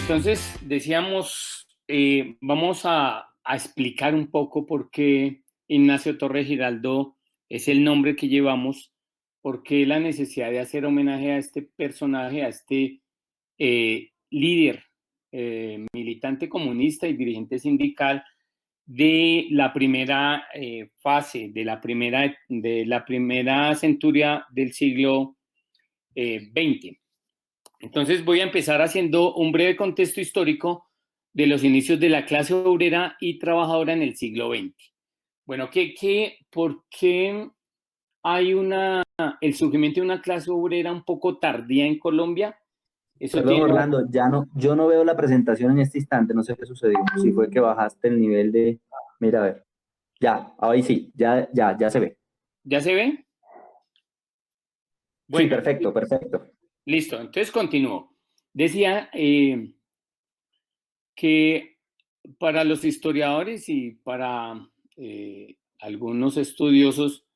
Entonces, decíamos, vamos a explicar un poco por qué Ignacio Torres Giraldo es el nombre que llevamos, por qué la necesidad de hacer homenaje a este personaje, a este líder, militante comunista y dirigente sindical de la primera fase, de la primera centuria del siglo XX. Entonces voy a empezar haciendo un breve contexto histórico de los inicios de la clase obrera y trabajadora en el siglo XX. Bueno, ¿por qué hay el surgimiento de una clase obrera un poco tardía en Colombia? Eso Perdón, tiene... Orlando, yo no veo la presentación en este instante, no sé qué sucedió. Si fue que bajaste el nivel de... Mira, a ver. Ya, ahí sí, ya se ve. ¿Ya se ve? Sí, Bueno, perfecto, perfecto. listo. Entonces continúo. Decía que para los historiadores y para algunos estudiosos,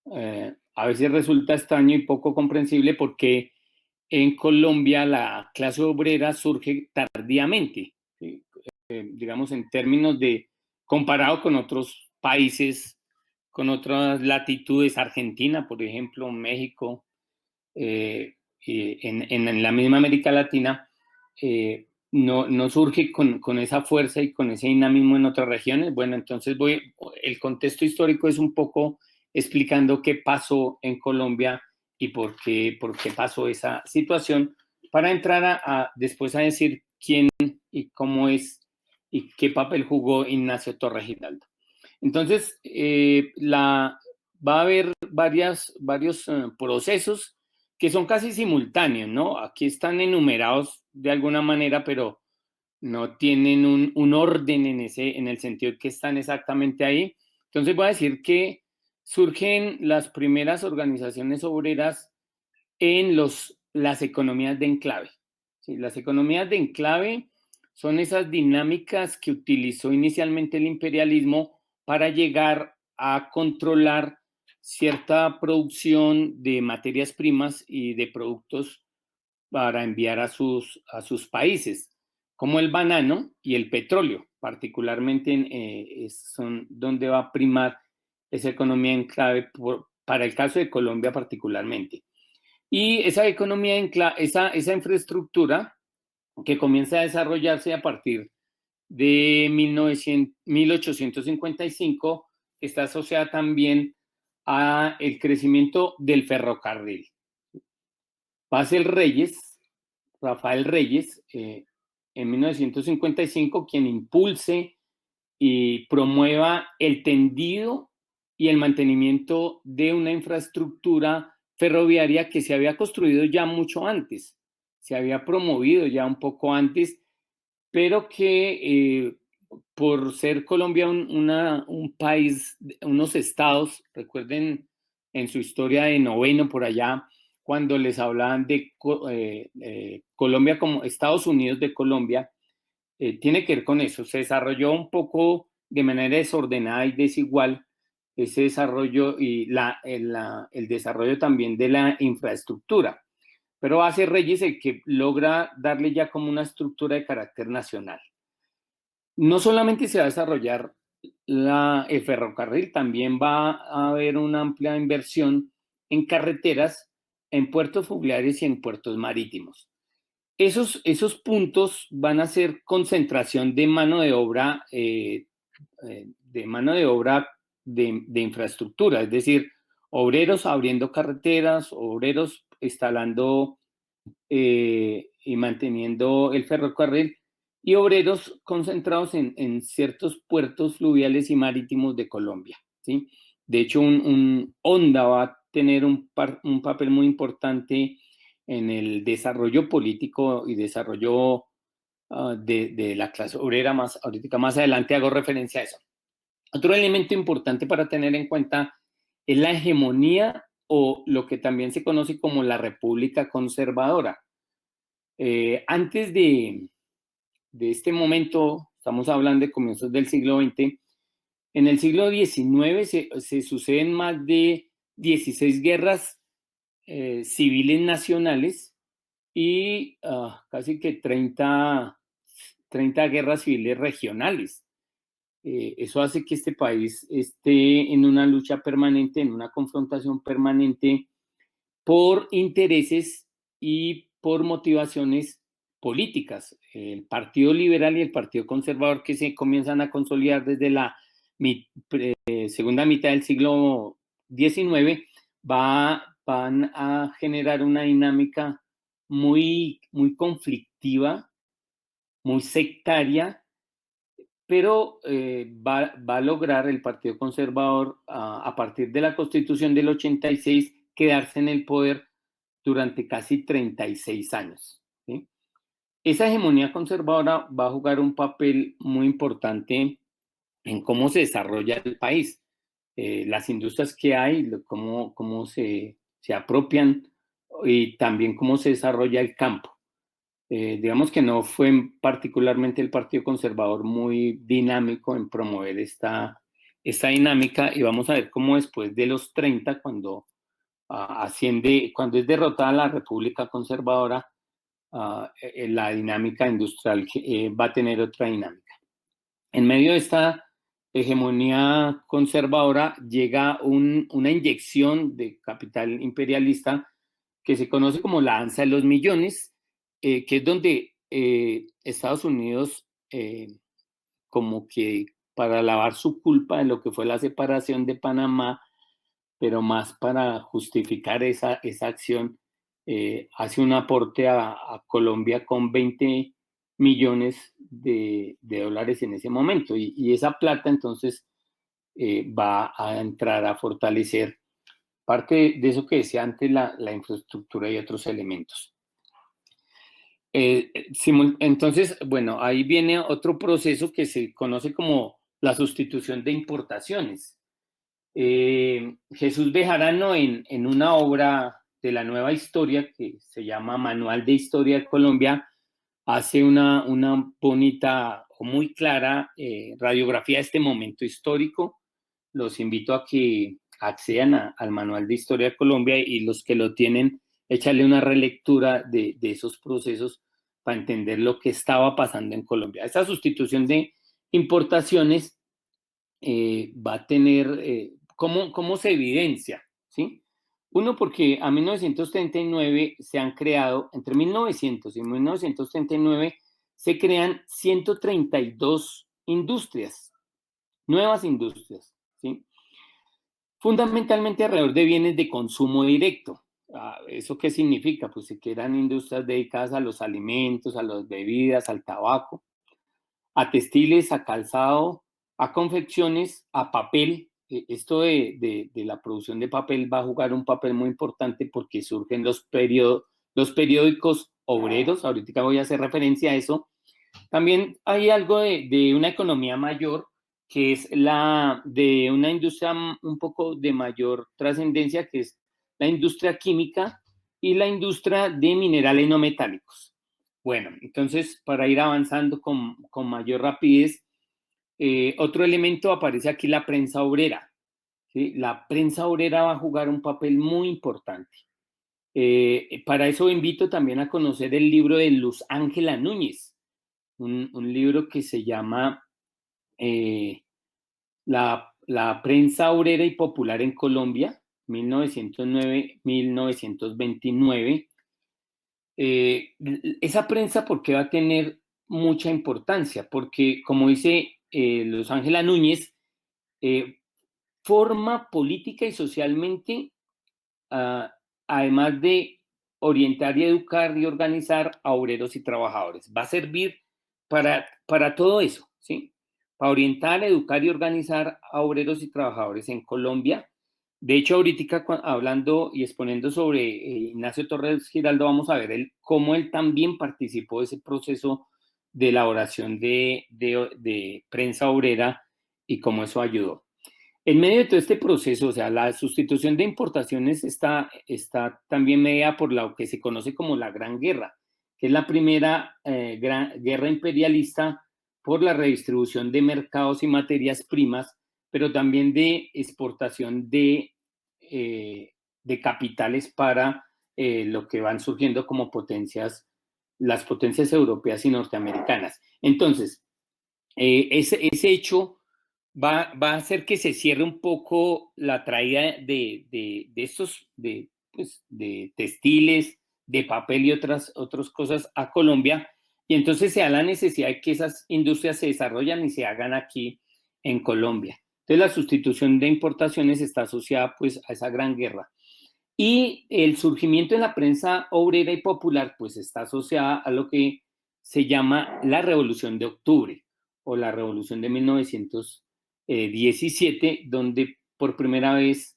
a veces resulta extraño y poco comprensible porque en Colombia la clase obrera surge tardíamente, ¿sí? Digamos en términos de comparado con otros países, con otras latitudes, Argentina, por ejemplo, México, en la misma América Latina, no surge con esa fuerza y con ese dinamismo en otras regiones. Bueno, entonces el contexto histórico es un poco explicando qué pasó en Colombia y por qué pasó esa situación, para entrar después a decir quién y cómo es y qué papel jugó Ignacio Torres Giraldo. Entonces, va a haber varios procesos que son casi simultáneos, ¿no? Aquí están enumerados de alguna manera, pero no tienen un orden en el sentido de que están exactamente ahí. Entonces voy a decir que surgen las primeras organizaciones obreras en las economías de enclave. ¿Sí? Las economías de enclave son esas dinámicas que utilizó inicialmente el imperialismo para llegar a controlar cierta producción de materias primas y de productos para enviar a sus países, como el banano y el petróleo, particularmente son donde va a primar esa economía en clave para el caso de Colombia particularmente. Y esa economía, esa infraestructura que comienza a desarrollarse a partir de 1855, está asociada también a el crecimiento del ferrocarril. Pasa el Reyes, Rafael Reyes, en 1955, quien impulse y promueva el tendido y el mantenimiento de una infraestructura ferroviaria que se había construido ya mucho antes, se había promovido ya un poco antes, pero que por ser Colombia un país, unos estados, recuerden en su historia de noveno por allá, cuando les hablaban de Colombia como Estados Unidos de Colombia, tiene que ver con eso. Se desarrolló un poco de manera desordenada y desigual ese desarrollo y el desarrollo también de la infraestructura. Pero hace Reyes el que logra darle ya como una estructura de carácter nacional. No solamente se va a desarrollar el ferrocarril, también va a haber una amplia inversión en carreteras, en puertos fluviales y en puertos marítimos. Esos puntos van a ser concentración de mano de obra, de infraestructura, es decir, obreros abriendo carreteras, obreros instalando y manteniendo el ferrocarril y obreros concentrados en ciertos puertos fluviales y marítimos de Colombia, ¿sí? De hecho, Honda va a tener un papel muy importante en el desarrollo político y desarrollo de la clase obrera. Ahorita más adelante hago referencia a eso. Otro elemento importante para tener en cuenta es la hegemonía o lo que también se conoce como la república conservadora. Antes de este momento, estamos hablando de comienzos del siglo XX, en el siglo XIX se suceden más de 16 guerras civiles nacionales y casi que 30 30 guerras civiles regionales. Eso hace que este país esté en una lucha permanente, en una confrontación permanente por intereses y por motivaciones políticas. El Partido Liberal y el Partido Conservador, que se comienzan a consolidar desde la segunda mitad del siglo XIX, van a generar una dinámica muy conflictiva, muy sectaria, pero va a lograr el Partido Conservador, a partir de la Constitución del 86, quedarse en el poder durante casi 36 años. ¿Sí? Esa hegemonía conservadora va a jugar un papel muy importante en cómo se desarrolla el país, las industrias que hay, cómo se apropian y también cómo se desarrolla el campo. Digamos que no fue particularmente el Partido Conservador muy dinámico en promover esta dinámica, y vamos a ver cómo después de los 30, cuando cuando es derrotada la República Conservadora, la dinámica industrial va a tener otra dinámica. En medio de esta hegemonía conservadora llega una inyección de capital imperialista que se conoce como la danza de los millones, que es donde Estados Unidos, como que para lavar su culpa de lo que fue la separación de Panamá, pero más para justificar esa acción, hace un aporte a Colombia con 20 millones de dólares en ese momento. Y esa plata entonces va a entrar a fortalecer parte de eso que decía antes, la infraestructura y otros elementos. Entonces, bueno, ahí viene otro proceso que se conoce como la sustitución de importaciones. Jesús Bejarano, en una obra de la Nueva Historia que se llama Manual de Historia de Colombia, hace una bonita o muy clara radiografía de este momento histórico. Los invito a que accedan al Manual de Historia de Colombia, y los que lo tienen, échale una relectura de esos procesos para entender lo que estaba pasando en Colombia. Esa sustitución de importaciones va a tener, ¿cómo se evidencia? ¿Sí? Uno, porque a 1939 se han creado, entre 1900 y 1939, se crean 132 industrias, nuevas industrias, ¿sí? Fundamentalmente alrededor de bienes de consumo directo. ¿Eso qué significa? Pues que eran industrias dedicadas a los alimentos, a las bebidas, al tabaco, a textiles, a calzado, a confecciones, a papel. Esto de la producción de papel va a jugar un papel muy importante porque surgen los periódicos obreros. Ahorita voy a hacer referencia a eso. También hay algo de una economía mayor, que es la de una industria un poco de mayor trascendencia, que es la industria química y la industria de minerales no metálicos. Bueno, entonces, para ir avanzando con mayor rapidez, otro elemento aparece aquí, la prensa obrera. ¿Sí? La prensa obrera va a jugar un papel muy importante. Para eso invito también a conocer el libro de Luz Ángela Núñez, un libro que se llama la prensa obrera y popular en Colombia, 1909-1929. Esa prensa, ¿por qué va a tener mucha importancia? Porque, como dice Luz Ángela Núñez, forma política y socialmente, además de orientar y educar y organizar a obreros y trabajadores. Va a servir para todo eso, ¿sí? Para orientar, educar y organizar a obreros y trabajadores en Colombia. De hecho, ahorita hablando y exponiendo sobre Ignacio Torres Giraldo, vamos a ver cómo él también participó de ese proceso de elaboración de prensa obrera y cómo eso ayudó. En medio de todo este proceso, o sea, la sustitución de importaciones está también mediada por lo que se conoce como la Gran Guerra, que es la primera gran guerra imperialista por la redistribución de mercados y materias primas, pero también de exportación de capitales para lo que van surgiendo como potencias, las potencias europeas y norteamericanas. Entonces, ese hecho va a hacer que se cierre un poco la traída de estos, pues, de textiles, de papel y otras cosas a Colombia, y entonces se da la necesidad de que esas industrias se desarrollan y se hagan aquí en Colombia. Entonces la sustitución de importaciones está asociada pues a esa gran guerra. Y el surgimiento de la prensa obrera y popular pues está asociada a lo que se llama la Revolución de Octubre o la Revolución de 1917, donde por primera vez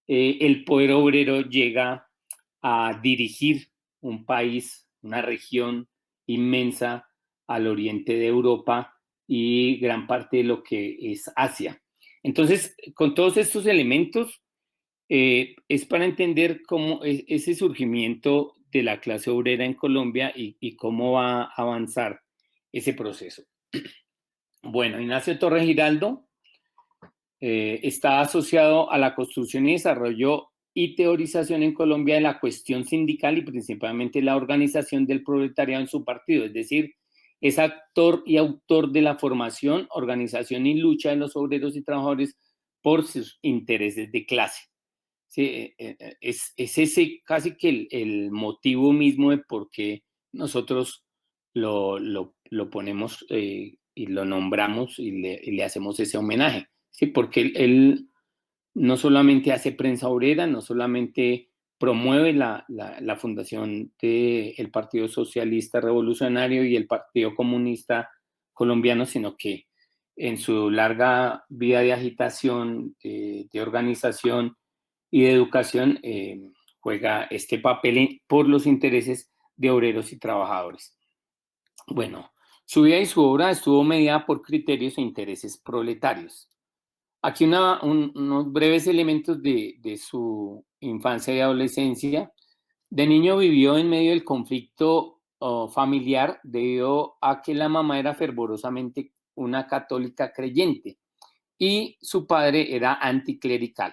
el poder obrero llega a dirigir un país, una región inmensa al oriente de Europa y gran parte de lo que es Asia. Entonces, con todos estos elementos, es para entender cómo es ese surgimiento de la clase obrera en Colombia y cómo va a avanzar ese proceso. Bueno, Ignacio Torres Giraldo está asociado a la construcción y desarrollo y teorización en Colombia de la cuestión sindical y principalmente la organización del proletariado en su partido, es decir, es actor y autor de la formación, organización y lucha de los obreros y trabajadores por sus intereses de clase. Sí, es ese casi que el motivo mismo de por qué nosotros lo ponemos y lo nombramos y le hacemos ese homenaje. Sí, porque él no solamente hace prensa obrera, no solamente promueve la fundación del Partido Socialista Revolucionario y el Partido Comunista Colombiano, sino que en su larga vida de agitación, de organización y de educación, juega este papel por los intereses de obreros y trabajadores. Bueno, su vida y su obra estuvo mediada por criterios e intereses proletarios. Aquí unos breves elementos de su infancia y adolescencia. De niño vivió en medio del conflicto familiar debido a que la mamá era fervorosamente una católica creyente y su padre era anticlerical.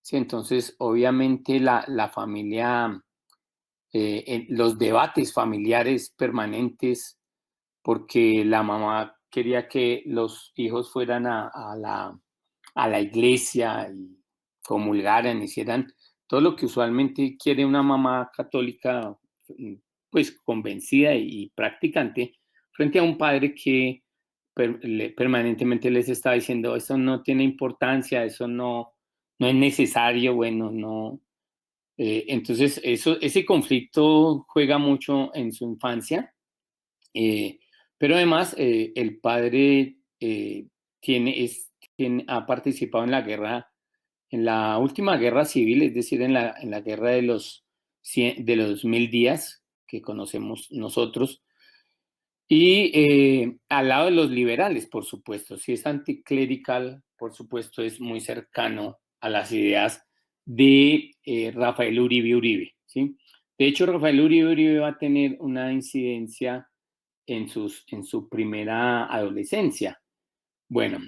Sí, entonces, obviamente, la familia, los debates familiares permanentes, porque la mamá quería que los hijos fueran a la iglesia y comulgaran, hicieran todo lo que usualmente quiere una mamá católica, pues convencida y practicante, frente a un padre que permanentemente les está diciendo, eso no tiene importancia, eso no es necesario, bueno, no. Entonces, ese conflicto juega mucho en su infancia, pero además el padre ha participado en la guerra, en la última guerra civil, es decir, en la guerra de los 1000 días que conocemos nosotros, y al lado de los liberales, por supuesto. Si es anticlerical, por supuesto, es muy cercano a las ideas de Rafael Uribe Uribe, ¿sí? De hecho, Rafael Uribe Uribe va a tener una incidencia en su primera adolescencia. Bueno,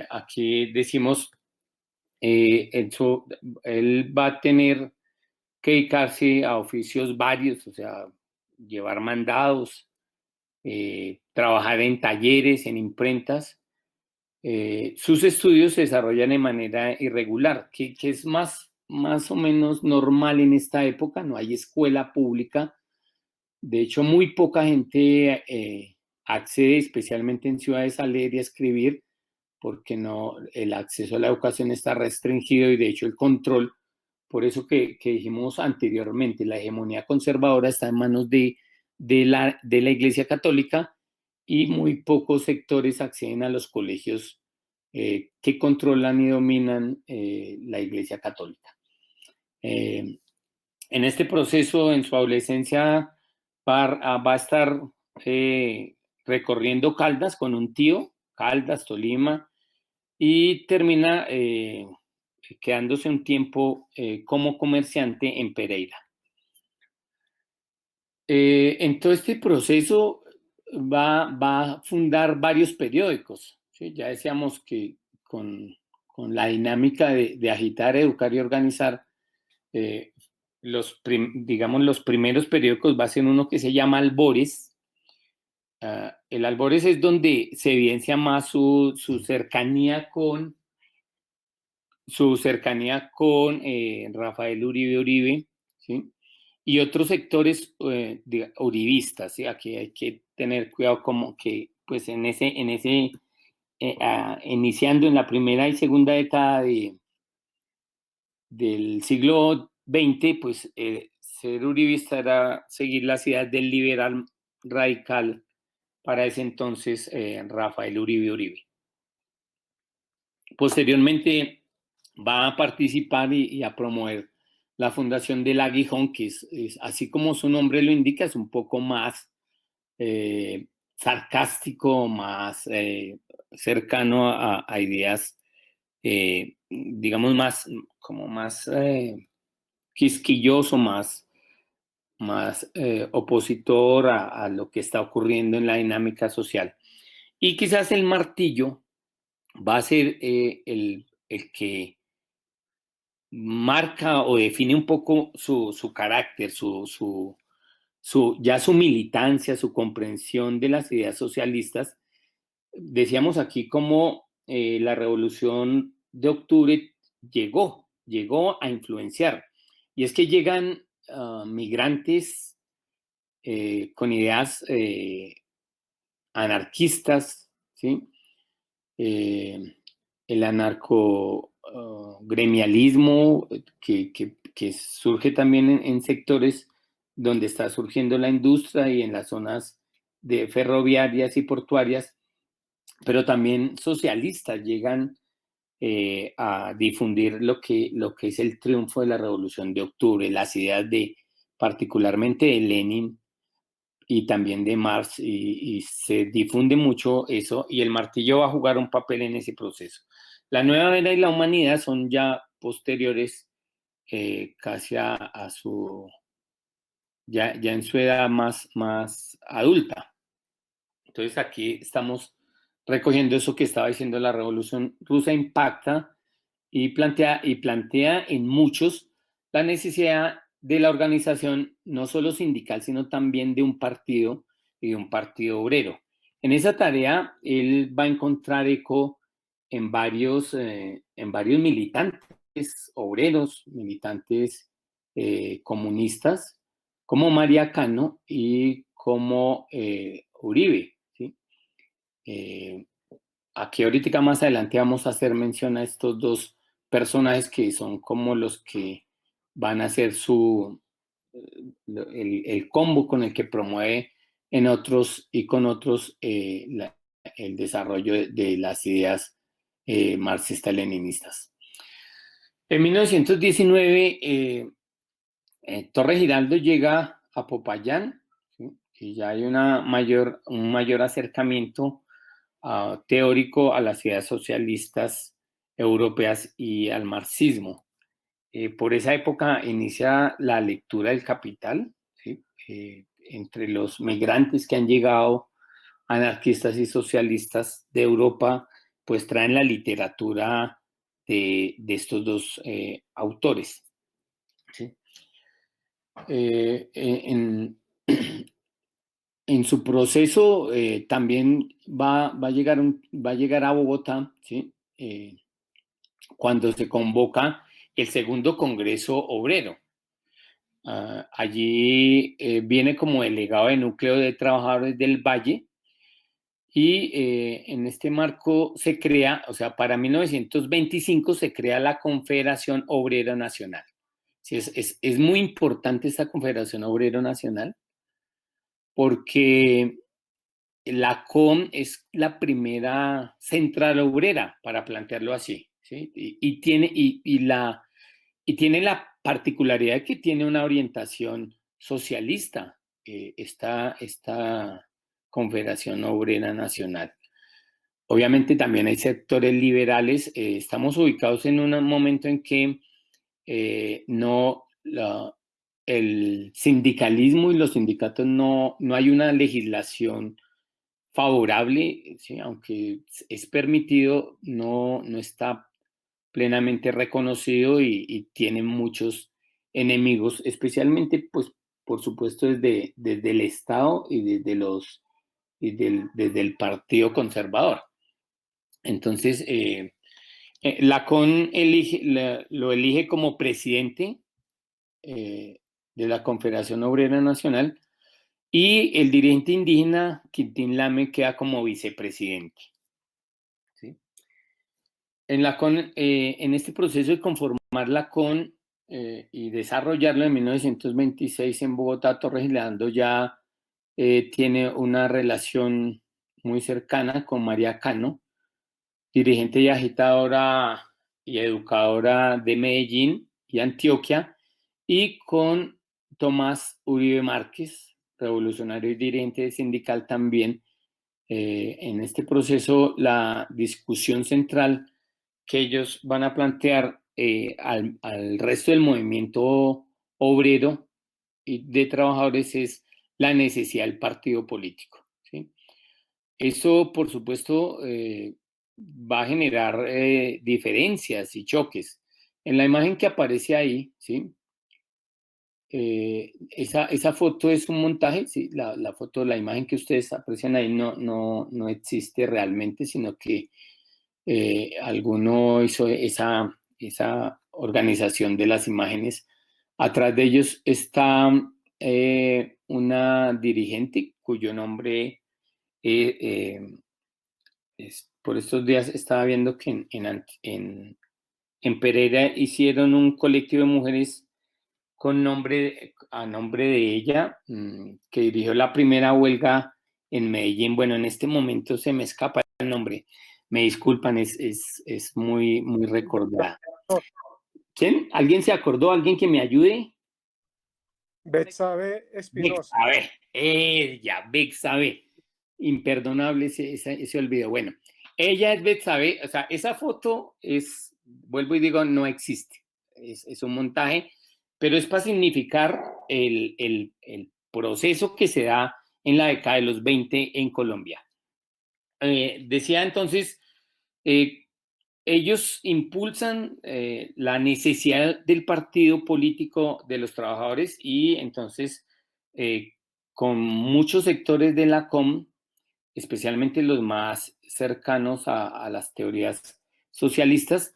aquí decimos, él va a tener que dedicarse a oficios varios, o sea, llevar mandados, trabajar en talleres, en imprentas. Sus estudios se desarrollan de manera irregular, que es más o menos normal en esta época. No hay escuela pública. De hecho, muy poca gente accede, especialmente en ciudades, a leer y a escribir, porque el acceso a la educación está restringido y de hecho el control, por eso que dijimos anteriormente, la hegemonía conservadora está en manos de la Iglesia Católica y muy pocos sectores acceden a los colegios que controlan y dominan la Iglesia Católica. En este proceso, en su adolescencia, va a estar recorriendo Caldas con un tío, Caldas, Tolima, y termina quedándose un tiempo como comerciante en Pereira. En todo este proceso va a fundar varios periódicos, ¿sí? Ya decíamos que con la dinámica de agitar, educar y organizar, digamos, los primeros periódicos va a ser uno que se llama Albores, El Albores es donde se evidencia más su cercanía con Rafael Uribe Uribe, ¿sí? Y otros sectores uribistas, ¿sí? Aquí hay que tener cuidado como que, pues iniciando en la primera y segunda década del siglo XX, pues ser uribista era seguir las ideas del liberal radical para ese entonces Rafael Uribe Uribe. Posteriormente va a participar y a promover la fundación del Aguijón, que es, así como su nombre lo indica, es un poco más sarcástico, más cercano a ideas, digamos, más quisquilloso, más opositor a lo que está ocurriendo en la dinámica social. Y quizás el martillo va a ser el que marca o define un poco su carácter, ya su militancia, su comprensión de las ideas socialistas. Decíamos aquí cómo la Revolución de Octubre llegó a influenciar. Y es que llegan migrantes con ideas anarquistas, ¿sí? El anarco-gremialismo que surge también en sectores donde está surgiendo la industria y en las zonas de ferroviarias y portuarias, pero también socialistas llegan a difundir lo que es el triunfo de la Revolución de Octubre, las ideas particularmente de Lenin y también de Marx, y se difunde mucho eso, y el martillo va a jugar un papel en ese proceso. La nueva era y la humanidad son ya posteriores, casi a ya en su edad más adulta. Entonces aquí estamos recogiendo eso que estaba diciendo la Revolución Rusa impacta y plantea en muchos la necesidad de la organización no solo sindical, sino también de un partido y de un partido obrero. En esa tarea, él va a encontrar eco en varios militantes obreros, militantes comunistas, como María Cano y como Uribe. ¿Sí? Aquí ahorita más adelante vamos a hacer mención a estos dos personajes que son como los que van a hacer el combo con el que promueve en otros y con otros el desarrollo de las ideas marxistas-leninistas. En 1919, Torre Giraldo llega a Popayán, ¿sí? Y ya hay un mayor acercamiento teórico a las ideas socialistas europeas y al marxismo. Por esa época inicia la lectura del Capital, ¿sí? Entre los migrantes que han llegado, anarquistas y socialistas de Europa, pues traen la literatura de estos dos autores. ¿Sí? En su proceso también va a llegar a Bogotá, ¿sí? Cuando se convoca el segundo Congreso Obrero. Allí viene como delegado de núcleo de trabajadores del Valle y en este marco se crea, o sea, para 1925 se crea la Confederación Obrera Nacional. Sí, es muy importante esta Confederación Obrera Nacional porque la CON es la primera central obrera, para plantearlo así, ¿sí? Y tiene la particularidad de que tiene una orientación socialista, esta Confederación Obrera Nacional. Obviamente también hay sectores liberales. Estamos ubicados en un momento en que el sindicalismo y los sindicatos no hay una legislación favorable, ¿sí? Aunque es permitido, no está plenamente reconocido y tiene muchos enemigos, especialmente, pues, por supuesto, desde el Estado y desde los desde el Partido Conservador. Entonces, Lacón lo elige como presidente de la Confederación Obrera Nacional y el dirigente indígena Quintín Lame queda como vicepresidente. ¿Sí? En este proceso de conformar la CON y desarrollarlo en 1926 en Bogotá, Torres Giraldo ya tiene una relación muy cercana con María Cano, dirigente y agitadora y educadora de Medellín y Antioquia, y con Tomás Uribe Márquez, revolucionario y dirigente sindical también. En este proceso, la discusión central que ellos van a plantear al resto del movimiento obrero y de trabajadores es la necesidad del partido político, ¿sí? Eso, por supuesto, va a generar diferencias y choques. En la imagen que aparece ahí, ¿sí? Esa foto es un montaje, ¿sí? La foto, la imagen que ustedes aprecian ahí no existe realmente, sino que alguno hizo esa organización de las imágenes. Atrás de ellos está una dirigente cuyo nombre por estos días estaba viendo que en Pereira hicieron un colectivo de mujeres a nombre de ella, que dirigió la primera huelga en Medellín. Bueno, en este momento se me escapa el nombre. Me disculpan, es muy, muy recordada. ¿Quién? ¿Alguien se acordó? ¿Alguien que me ayude? Betsabe Espinosa. Betsabe, ella, Betsabe. Imperdonable ese olvido. Bueno, ella es Betsabe, o sea, esa foto es, vuelvo y digo, no existe. Es un montaje, pero es para significar el proceso que se da en la década de los 20 en Colombia. Decía entonces, ellos impulsan la necesidad del partido político de los trabajadores y entonces con muchos sectores de la COM, especialmente los más cercanos a las teorías socialistas,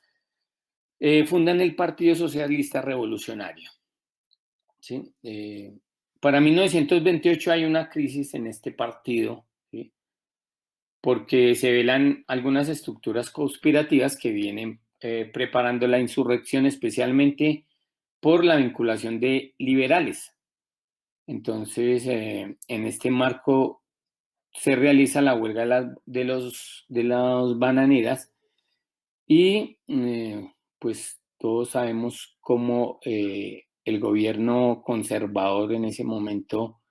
fundan el Partido Socialista Revolucionario. ¿Sí? Para 1928 hay una crisis en este partido, ¿sí? Porque se velan algunas estructuras conspirativas que vienen preparando la insurrección, especialmente por la vinculación de liberales. Entonces, en este marco se realiza la huelga de las bananeras y pues todos sabemos cómo el gobierno conservador en ese momento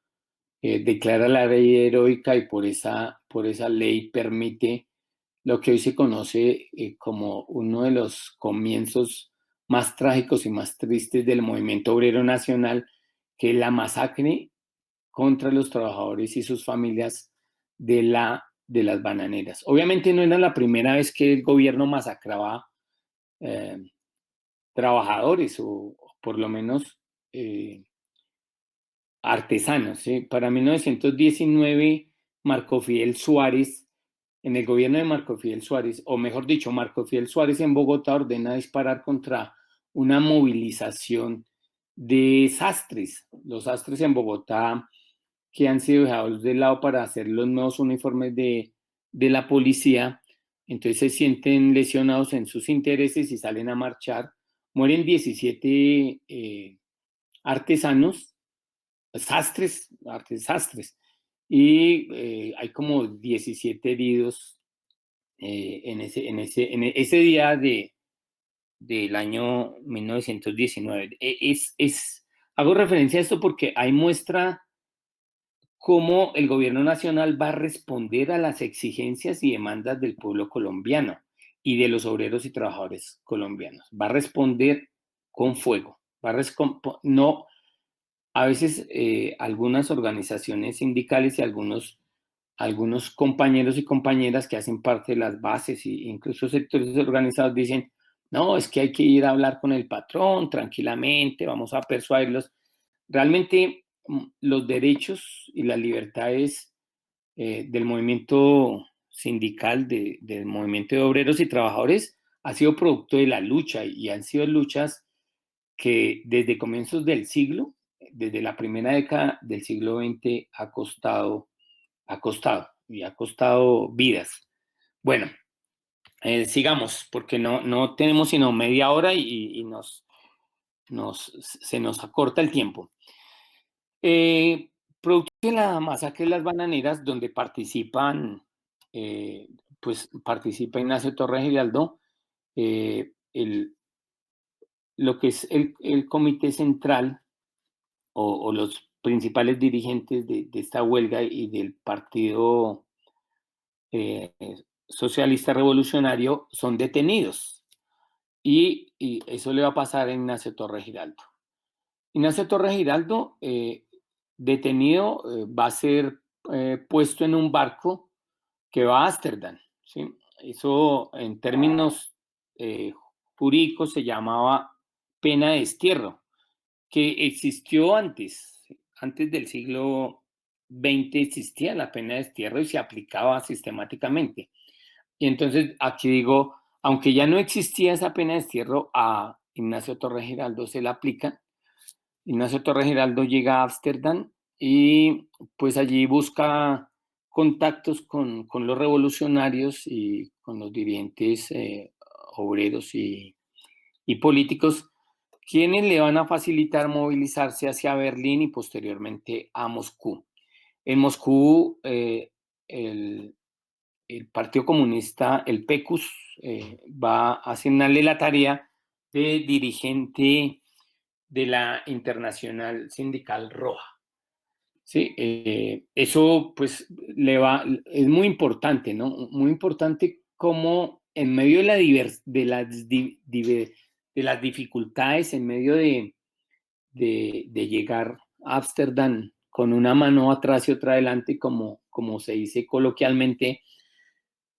declara la ley heroica y por esa ley permite lo que hoy se conoce como uno de los comienzos más trágicos y más tristes del movimiento obrero nacional, que es la masacre contra los trabajadores y sus familias de las bananeras. Obviamente no era la primera vez que el gobierno masacraba trabajadores o por lo menos artesanos. ¿Sí? Para 1919, Marco Fidel Suárez, en el gobierno de Marco Fidel Suárez, o mejor dicho, Marco Fidel Suárez en Bogotá ordena disparar contra una movilización de sastres. Los sastres en Bogotá que han sido dejados de lado para hacer los nuevos uniformes de la policía, entonces se sienten lesionados en sus intereses y salen a marchar. Mueren 17 artesanos, sastres, y hay como 17 heridos en ese día del año 1919. Hago referencia a esto porque hay muestra cómo el gobierno nacional va a responder a las exigencias y demandas del pueblo colombiano y de los obreros y trabajadores colombianos. Va a responder con fuego. No, a veces algunas organizaciones sindicales y algunos compañeros y compañeras que hacen parte de las bases e incluso sectores organizados dicen, no, es que hay que ir a hablar con el patrón tranquilamente, vamos a persuadirlos. Realmente los derechos y las libertades del movimiento sindical, del movimiento de obreros y trabajadores, ha sido producto de la lucha y han sido luchas que desde comienzos del siglo, desde la primera década del siglo XX, ha costado vidas. Bueno, sigamos, porque no tenemos sino media hora y se nos acorta el tiempo. Producto de la masacre de las bananeras, donde participa Ignacio Torres Giraldo, lo que es el comité central o los principales dirigentes de esta huelga y del partido socialista revolucionario son detenidos. Y eso le va a pasar a Ignacio Torres Giraldo. Ignacio Torres Giraldo, detenido, va a ser puesto en un barco que va a Ámsterdam, ¿sí? Eso en términos jurídicos se llamaba pena de destierro, que existió antes del siglo XX existía la pena de destierro y se aplicaba sistemáticamente. Y entonces aquí digo, aunque ya no existía esa pena de destierro, a Ignacio Torres Giraldo se la aplica. Ignacio Torres Giraldo llega a Ámsterdam y pues allí busca contactos con los revolucionarios y con los dirigentes obreros y políticos, quienes le van a facilitar movilizarse hacia Berlín y posteriormente a Moscú. En Moscú, el Partido Comunista, el PECUS, va a asignarle la tarea de dirigente de la Internacional Sindical Roja. Sí, eso pues es muy importante, ¿no? Muy importante cómo en medio de las dificultades, en medio de llegar a Ámsterdam con una mano atrás y otra adelante, como se dice coloquialmente,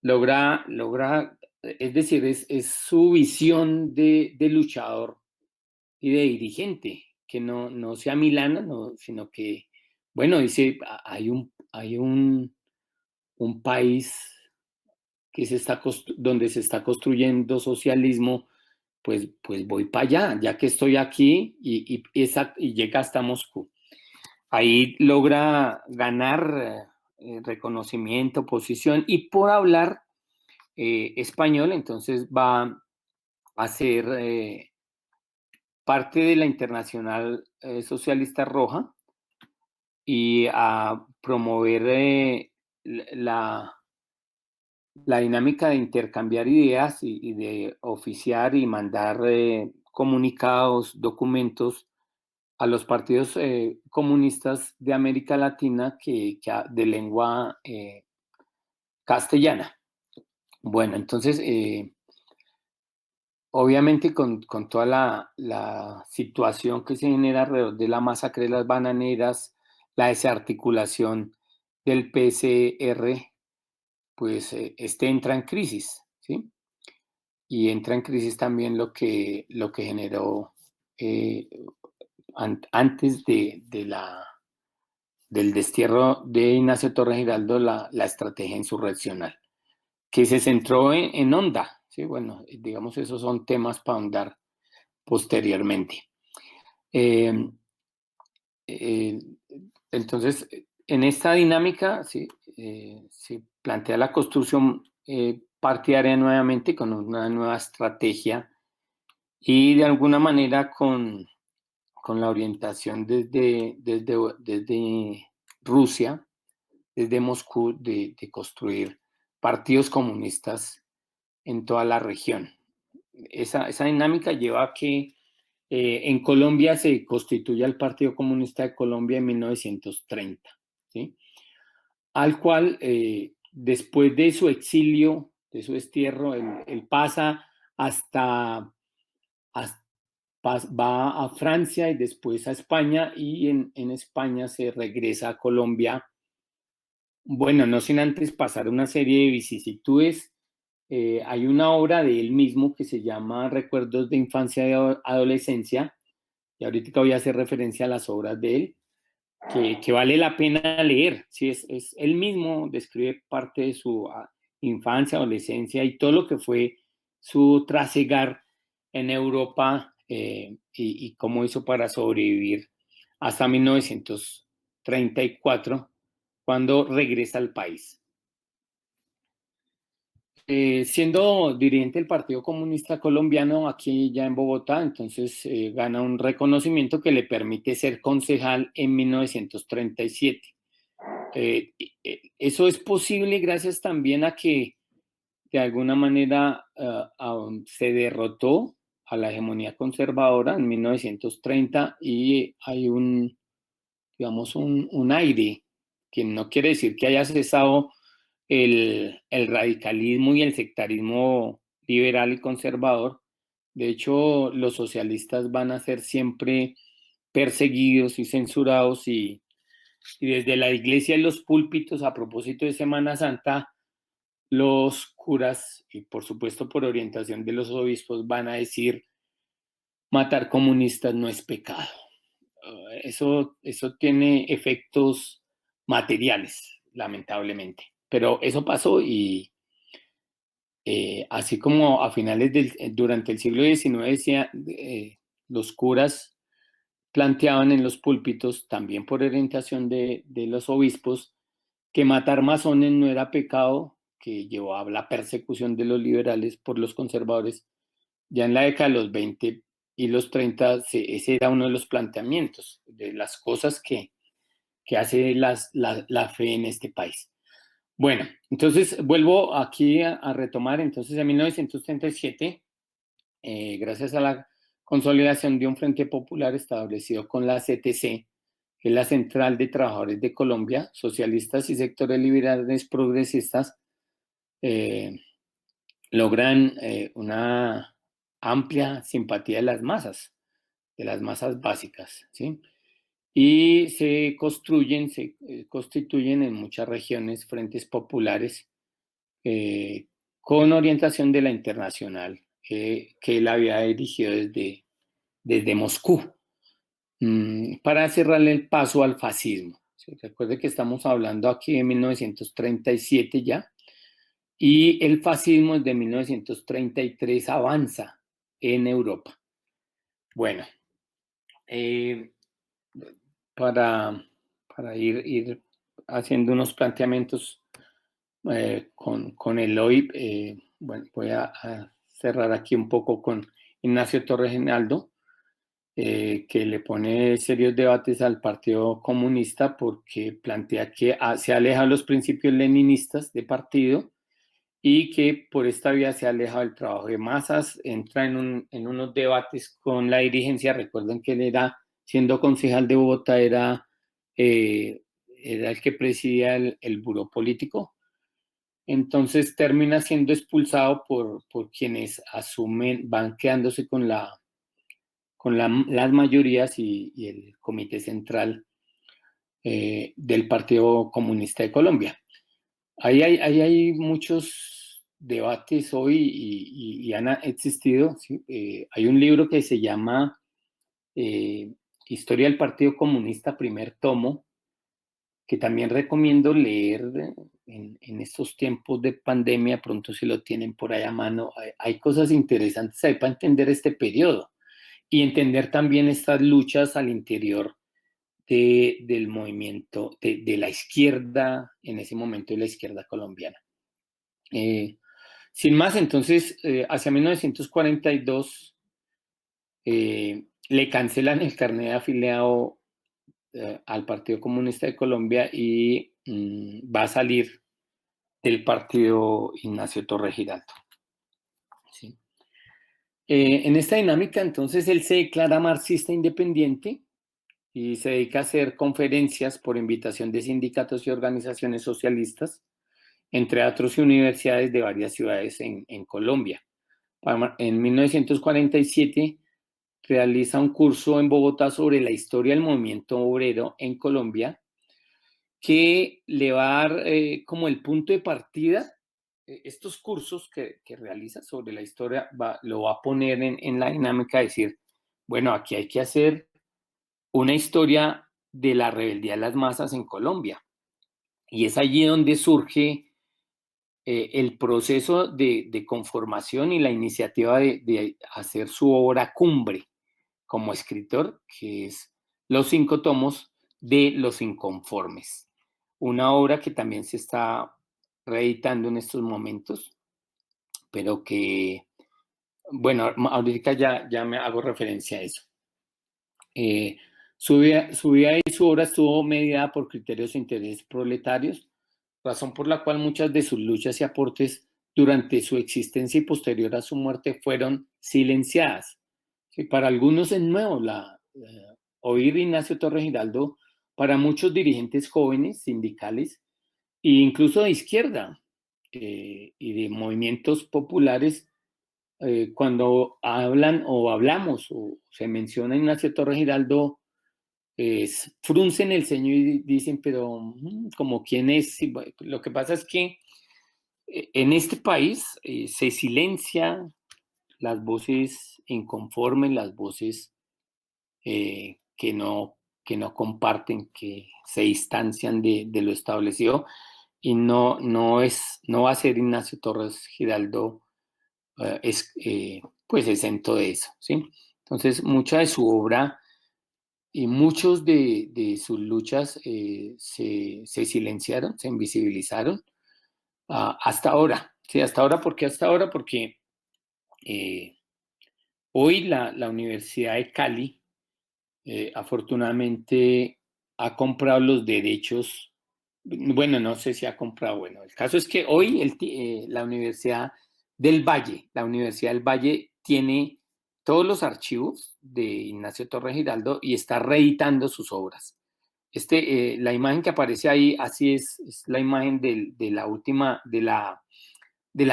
logra, es decir, es su visión de luchador y de dirigente, que no sea milana, sino que, bueno, dice, hay un país donde se está construyendo socialismo, pues voy para allá, ya que estoy aquí y llega hasta Moscú. Ahí logra ganar reconocimiento, posición, y por hablar español, entonces va a ser parte de la Internacional Socialista Roja y a promover la, la dinámica de intercambiar ideas y de oficiar y mandar comunicados, documentos a los partidos comunistas de América Latina de lengua castellana. Bueno, entonces, obviamente con toda la situación que se genera alrededor de la masacre de las bananeras, la desarticulación del PCR, pues este entra en crisis, ¿sí? Y entra en crisis también lo que generó antes del destierro de Ignacio Torres Giraldo la estrategia insurreccional, que se centró en Honda, ¿sí? Bueno, digamos, esos son temas para ahondar posteriormente. Entonces, en esta dinámica se plantea la construcción partidaria nuevamente con una nueva estrategia y de alguna manera con la orientación desde Rusia, desde Moscú, de construir partidos comunistas en toda la región. Esa dinámica lleva a que en Colombia se constituye el Partido Comunista de Colombia en 1930, ¿sí? Al cual, después de su exilio, de su destierro, él pasa va a Francia y después a España, y en España se regresa a Colombia. Bueno, no sin antes pasar una serie de vicisitudes. Hay una obra de él mismo que se llama Recuerdos de Infancia y Adolescencia, y ahorita voy a hacer referencia a las obras de él, que vale la pena leer. ¿Sí? Él mismo describe parte de su infancia, adolescencia y todo lo que fue su trasegar en Europa y cómo hizo para sobrevivir hasta 1934, cuando regresa al país. Siendo dirigente del Partido Comunista Colombiano aquí ya en Bogotá, entonces gana un reconocimiento que le permite ser concejal en 1937. Eso es posible gracias también a que de alguna manera se derrotó a la hegemonía conservadora en 1930 y hay digamos, un aire, que no quiere decir que haya cesado el radicalismo y el sectarismo liberal y conservador. De hecho, los socialistas van a ser siempre perseguidos y censurados y desde la iglesia y los púlpitos, a propósito de Semana Santa, los curas y por supuesto por orientación de los obispos van a decir matar comunistas no es pecado. Eso tiene efectos materiales, lamentablemente. Pero eso pasó y así como a finales durante el siglo XIX decía, los curas planteaban en los púlpitos, también por orientación de los obispos, que matar masones no era pecado, que llevó a la persecución de los liberales por los conservadores. Ya en la década de los 20 y los 30, ese era uno de los planteamientos, de las cosas que hace la fe en este país. Bueno, entonces vuelvo aquí a retomar, entonces en 1937, gracias a la consolidación de un Frente Popular establecido con la CTC, que es la Central de Trabajadores de Colombia, socialistas y sectores liberales progresistas, logran una amplia simpatía de las masas básicas, ¿sí? Y se constituyen en muchas regiones frentes populares con orientación de la Internacional, que él había dirigido desde Moscú, para cerrarle el paso al fascismo. ¿Sí? Recuerde que estamos hablando aquí de 1937 ya, y el fascismo desde 1933 avanza en Europa. Bueno, para ir haciendo unos planteamientos con el OIP, bueno, voy a cerrar aquí un poco con Ignacio Torres Genaldo, que le pone serios debates al Partido Comunista porque plantea que se aleja de los principios leninistas de partido y que por esta vía se aleja del trabajo de masas, entra en unos debates con la dirigencia. Recuerden que él era, siendo concejal de Bogotá, era el que presidía el buró político. Entonces termina siendo expulsado por quienes van quedándose con las mayorías y el comité central del Partido Comunista de Colombia. Ahí hay muchos debates hoy y han existido. ¿Sí? Hay un libro que se llama Historia del Partido Comunista, primer tomo, que también recomiendo leer en estos tiempos de pandemia. Pronto si lo tienen por ahí a mano. Hay cosas interesantes ahí para entender este periodo y entender también estas luchas al interior del movimiento de la izquierda, en ese momento de la izquierda colombiana. Sin más, entonces, hacia 1942 le cancelan el carnet de afiliado al Partido Comunista de Colombia y va a salir del partido Ignacio Torres Giraldo. ¿Sí? En esta dinámica, entonces, él se declara marxista independiente y se dedica a hacer conferencias por invitación de sindicatos y organizaciones socialistas, entre otros universidades de varias ciudades en Colombia. En 1947 realiza un curso en Bogotá sobre la historia del movimiento obrero en Colombia, que le va a dar como el punto de partida. Estos cursos que realiza sobre la historia lo va a poner en la dinámica de decir, bueno, aquí hay que hacer una historia de la rebeldía de las masas en Colombia. Y es allí donde surge el proceso de conformación y la iniciativa de hacer su obra cumbre como escritor, que es Los 5 tomos de Los Inconformes, una obra que también se está reeditando en estos momentos, pero que, bueno, ahorita ya me hago referencia a eso. Su vida y su obra estuvo mediada por criterios e intereses proletarios, razón por la cual muchas de sus luchas y aportes durante su existencia y posterior a su muerte fueron silenciadas. Sí, para algunos es nuevo oír Ignacio Torres Giraldo, para muchos dirigentes jóvenes, sindicales e incluso de izquierda y de movimientos populares, cuando hablan o hablamos o se menciona a Ignacio Torres Giraldo, fruncen el ceño y dicen, pero ¿como quién es? Lo que pasa es que en este país se silencia las voces inconformes, las voces que no comparten, que se distancian de lo establecido, y no va a ser Ignacio Torres Giraldo pues exento de eso, ¿sí? Entonces, mucha de su obra y muchos de sus luchas se silenciaron, se invisibilizaron hasta ahora. Sí, hasta ahora, ¿por qué hasta ahora? Porque hoy la Universidad de Cali, afortunadamente, ha comprado los derechos. Bueno, no sé si ha comprado. Bueno, el caso es que hoy la Universidad del Valle tiene todos los archivos de Ignacio Torres Giraldo y está reeditando sus obras. La imagen que aparece ahí, así es la imagen de la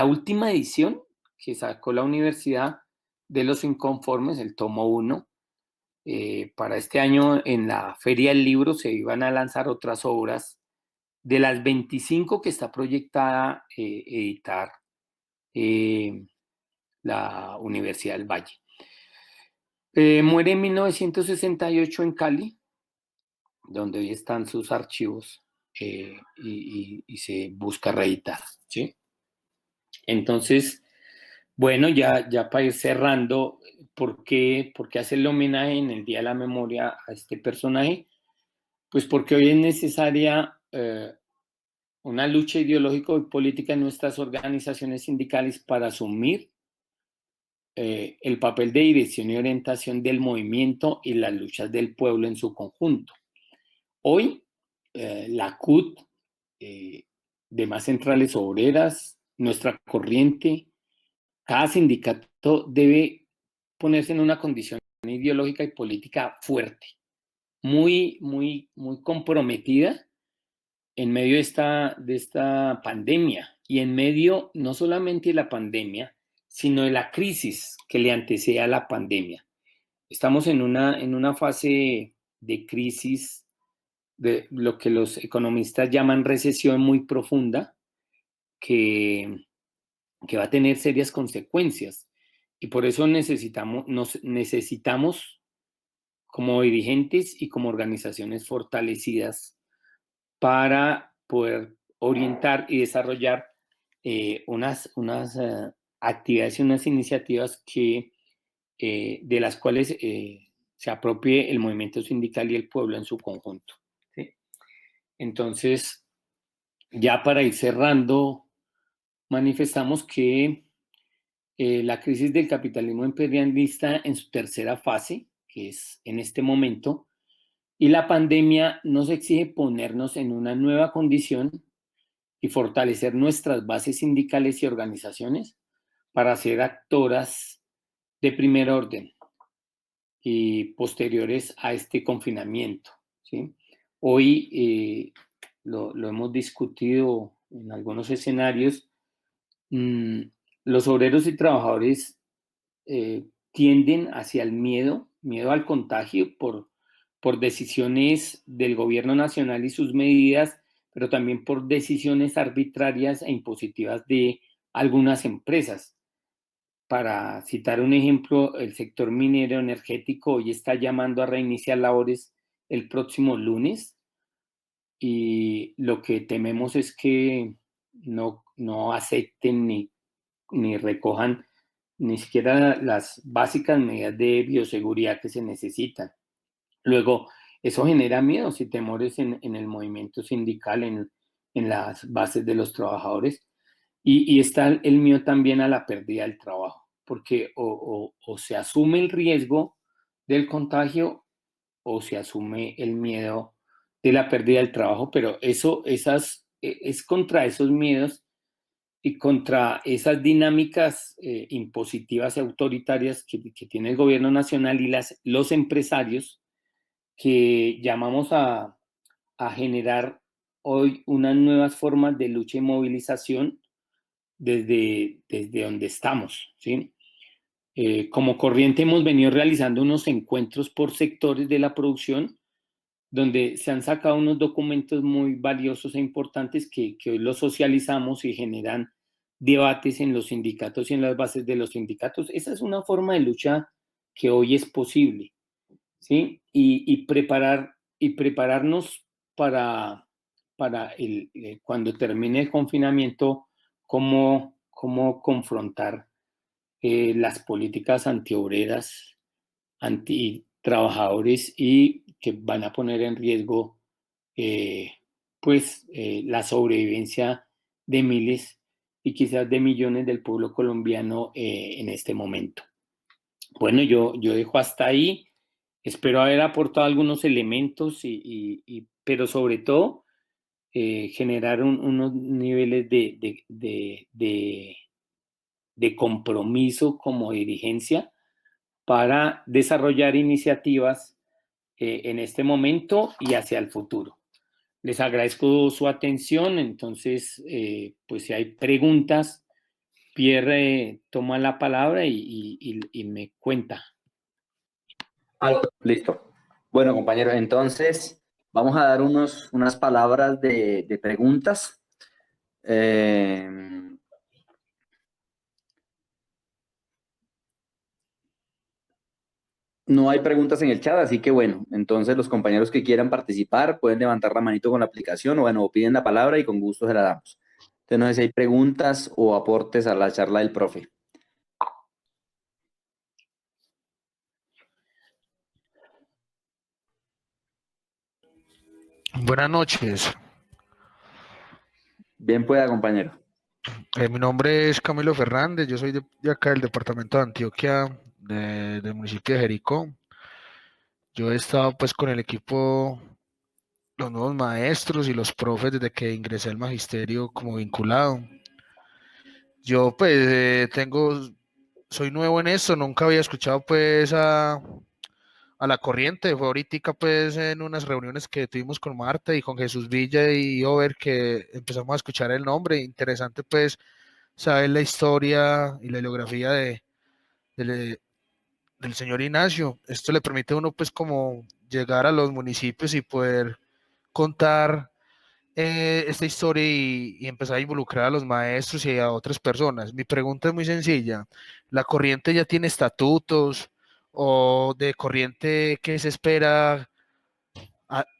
última edición que sacó la Universidad de Los Inconformes, el tomo 1. Para este año en la Feria del Libro se iban a lanzar otras obras de las 25 que está proyectada editar la Universidad del Valle. Muere en 1968 en Cali, donde hoy están sus archivos y se busca reeditar, ¿sí? Entonces, bueno, ya para ir cerrando, ¿por qué hacerle homenaje en el Día de la Memoria a este personaje? Pues porque hoy es necesaria una lucha ideológica y política en nuestras organizaciones sindicales para asumir el papel de dirección y orientación del movimiento y las luchas del pueblo en su conjunto. Hoy, la CUT, demás centrales obreras, nuestra corriente, cada sindicato debe ponerse en una condición ideológica y política fuerte, muy comprometida en medio de esta pandemia y en medio no solamente de la pandemia, sino de la crisis que le antecede a la pandemia. Estamos en una fase de crisis, de lo que los economistas llaman recesión muy profunda, que va a tener serias consecuencias. Y por eso necesitamos como dirigentes y como organizaciones fortalecidas para poder orientar y desarrollar unas actividades y unas iniciativas de las cuales se apropie el movimiento sindical y el pueblo en su conjunto, ¿sí? Entonces, ya para ir cerrando, manifestamos que la crisis del capitalismo imperialista en su tercera fase, que es en este momento, y la pandemia nos exige ponernos en una nueva condición y fortalecer nuestras bases sindicales y organizaciones para ser actoras de primer orden y posteriores a este confinamiento, ¿sí? Hoy lo hemos discutido en algunos escenarios. Los obreros y trabajadores tienden hacia el miedo al contagio por decisiones del gobierno nacional y sus medidas, pero también por decisiones arbitrarias e impositivas de algunas empresas. Para citar un ejemplo, el sector minero energético hoy está llamando a reiniciar labores el próximo lunes y lo que tememos es que no acepten ni recojan ni siquiera las básicas medidas de bioseguridad que se necesitan. Luego, eso genera miedos y temores en el movimiento sindical, en las bases de los trabajadores. Y está el miedo también a la pérdida del trabajo, porque o se asume el riesgo del contagio o se asume el miedo de la pérdida del trabajo, pero es contra esos miedos y contra esas dinámicas impositivas y autoritarias que tiene el gobierno nacional y los empresarios que llamamos a generar hoy unas nuevas formas de lucha y movilización desde donde estamos, ¿sí? Como corriente hemos venido realizando unos encuentros por sectores de la producción donde se han sacado unos documentos muy valiosos e importantes que hoy los socializamos y generan debates en los sindicatos y en las bases de los sindicatos. Esa es una forma de lucha que hoy es posible, ¿sí? Prepararnos para cuando termine el confinamiento, cómo confrontar las políticas antiobreras, antitrabajadores y que van a poner en riesgo la sobrevivencia de miles y quizás de millones del pueblo colombiano en este momento. Bueno, yo dejo hasta ahí. Espero haber aportado algunos elementos, pero sobre todo generar unos niveles de compromiso como dirigencia para desarrollar iniciativas en este momento y hacia el futuro. Les agradezco su atención. Entonces, pues si hay preguntas, Pierre toma la palabra y me cuenta. Listo. Bueno, compañero, entonces vamos a dar unas palabras de preguntas. No hay preguntas en el chat, así que bueno, entonces los compañeros que quieran participar pueden levantar la manito con la aplicación o piden la palabra y con gusto se la damos. Entonces no sé si hay preguntas o aportes a la charla del profe. Buenas noches. Bien pueda, compañero. Mi nombre es Camilo Fernández, yo soy de acá del departamento de Antioquia, del municipio de Jericó. Yo he estado pues con el equipo, los nuevos maestros y los profes desde que ingresé al magisterio como vinculado. Yo pues soy nuevo en esto, nunca había escuchado pues a la corriente, fue ahorita pues en unas reuniones que tuvimos con Marta y con Jesús Villa y Over que empezamos a escuchar el nombre, interesante pues saber la historia y la biografía de- del señor Ignacio. Esto le permite a uno pues como llegar a los municipios y poder contar esta historia y empezar a involucrar a los maestros y a otras personas. Mi pregunta es muy sencilla. ¿La corriente ya tiene estatutos o de corriente qué se espera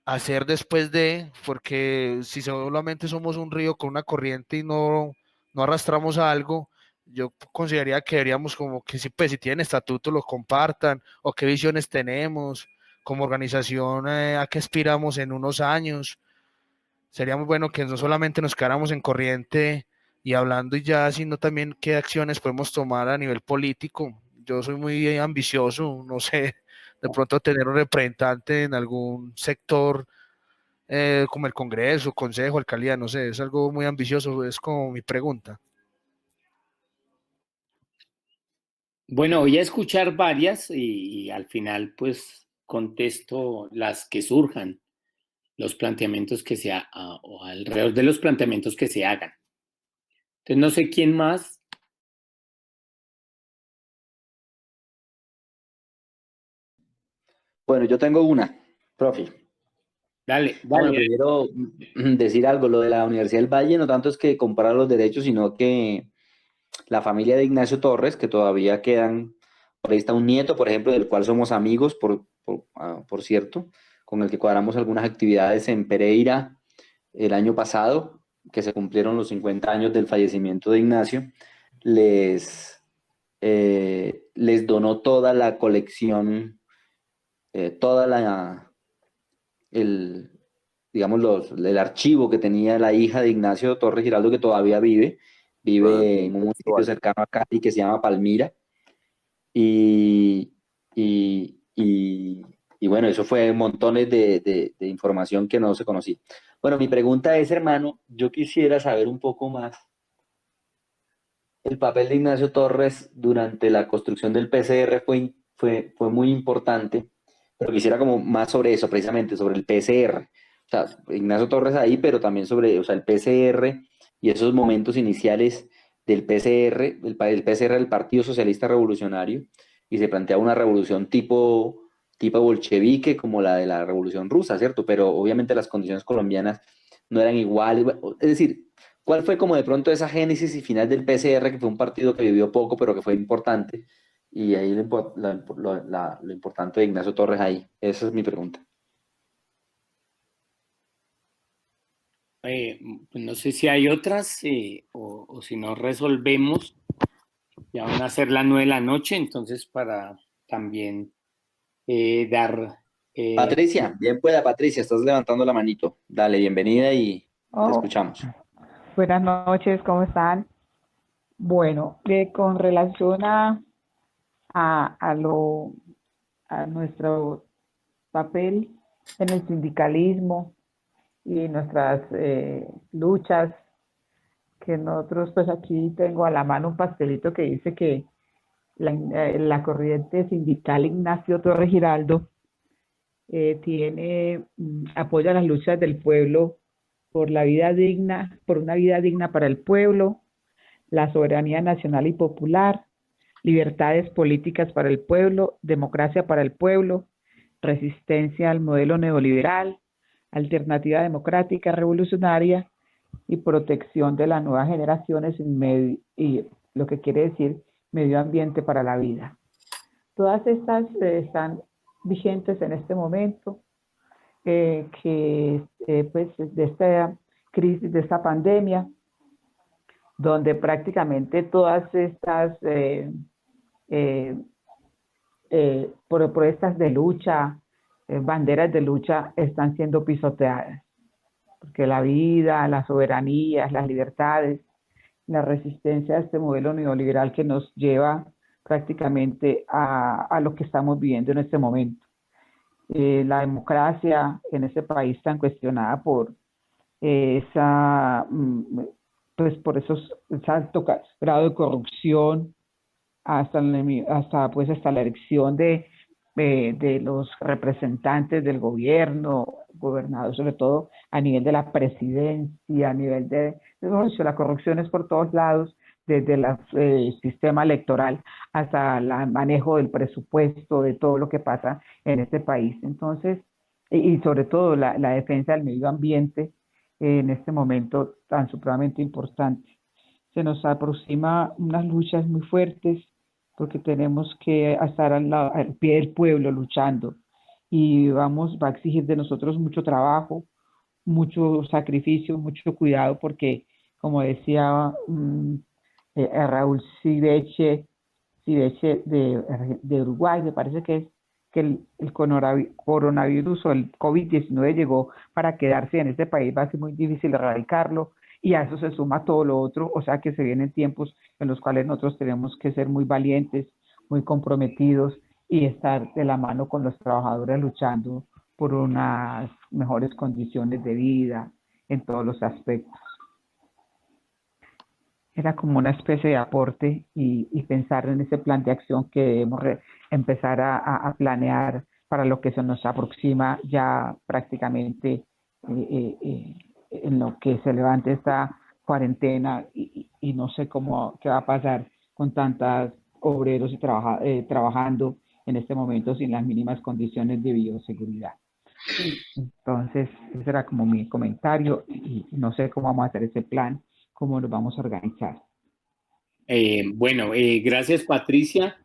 hacer después de? Porque si solamente somos un río con una corriente y no arrastramos algo, yo consideraría que deberíamos como que si, pues, si tienen estatutos lo compartan o qué visiones tenemos como organización, a qué aspiramos en unos años. Sería muy bueno que no solamente nos quedáramos en corriente y hablando y ya, sino también qué acciones podemos tomar a nivel político. Yo soy muy ambicioso, no sé, de pronto tener un representante en algún sector como el Congreso, Consejo, Alcaldía, no sé, es algo muy ambicioso, es como mi pregunta. Bueno, voy a escuchar varias y al final pues contesto las que surjan, los planteamientos que o alrededor de los planteamientos que se hagan. Entonces no sé quién más. Bueno, yo tengo una, profe. Dale. Bueno, primero decir algo, lo de la Universidad del Valle no tanto es que comprar los derechos, sino que la familia de Ignacio Torres, que todavía quedan, por ahí está un nieto, por ejemplo, del cual somos amigos, por cierto, con el que cuadramos algunas actividades en Pereira el año pasado, que se cumplieron los 50 años del fallecimiento de Ignacio, les donó toda la colección, toda el, digamos, el archivo que tenía la hija de Ignacio Torres Giraldo, que todavía vive en un municipio cercano a Cali que se llama Palmira. Y, y bueno, eso fue montones de información que no se conocía. Bueno, mi pregunta es, hermano, yo quisiera saber un poco más el papel de Ignacio Torres durante la construcción del PCR fue muy importante, pero quisiera como más sobre eso, precisamente, sobre el PCR. O sea, Ignacio Torres ahí, pero también sobre, o sea, el PCR y esos momentos iniciales del PCR, el PCR del Partido Socialista Revolucionario, y se plantea una revolución tipo bolchevique como la de la Revolución Rusa, ¿cierto? Pero obviamente las condiciones colombianas no eran iguales. Es decir, ¿cuál fue como de pronto esa génesis y final del PCR, que fue un partido que vivió poco, pero que fue importante? Y ahí lo importante de Ignacio Torres ahí. Esa es mi pregunta. Pues no sé si hay otras o si no resolvemos, ya van a ser las 9 de la noche, entonces para también dar... Patricia, bien pueda, Patricia, estás levantando la manito. Dale, bienvenida y te Oh, escuchamos. buenas noches, ¿cómo están? Bueno, con relación a, a lo, a nuestro papel en el sindicalismo y nuestras luchas, que nosotros, pues aquí tengo a la mano un pastelito que dice que la corriente sindical Ignacio Torres Giraldo apoya las luchas del pueblo por la vida digna, por una vida digna para el pueblo, la soberanía nacional y popular, libertades políticas para el pueblo, democracia para el pueblo, resistencia al modelo neoliberal, alternativa democrática revolucionaria y protección de las nuevas generaciones y lo que quiere decir medio ambiente para la vida. Todas estas están vigentes en este momento, pues de esta crisis, de esta pandemia, donde prácticamente todas estas propuestas de lucha, banderas de lucha están siendo pisoteadas, porque la vida, las soberanías, las libertades, la resistencia a este modelo neoliberal que nos lleva prácticamente a lo que estamos viviendo en este momento. La democracia en ese país tan cuestionada por pues por ese alto grado de corrupción, hasta la elección de los representantes del gobierno, gobernador, sobre todo a nivel de la presidencia, a nivel la corrupción es por todos lados, desde el sistema electoral hasta el manejo del presupuesto, de todo lo que pasa en este país. Entonces, y sobre todo la defensa del medio ambiente en este momento tan supremamente importante. Se nos aproxima unas luchas muy fuertes porque tenemos que estar al pie del pueblo luchando y va a exigir de nosotros mucho trabajo, mucho sacrificio, mucho cuidado porque, como decía Raúl Siveche de Uruguay, me parece que es que el coronavirus o el COVID-19 llegó para quedarse en este país, va a ser muy difícil erradicarlo y a eso se suma todo lo otro, o sea que se vienen tiempos en los cuales nosotros tenemos que ser muy valientes, muy comprometidos y estar de la mano con los trabajadores luchando por unas mejores condiciones de vida en todos los aspectos. Era como una especie de aporte y pensar en ese plan de acción que debemos empezar a planear para lo que se nos aproxima ya prácticamente en lo que se levante esta cuarentena y no sé qué va a pasar con tantos obreros y trabajando en este momento sin las mínimas condiciones de bioseguridad. Entonces, ese era como mi comentario y no sé cómo vamos a hacer ese plan, cómo nos vamos a organizar. Bueno, gracias Patricia.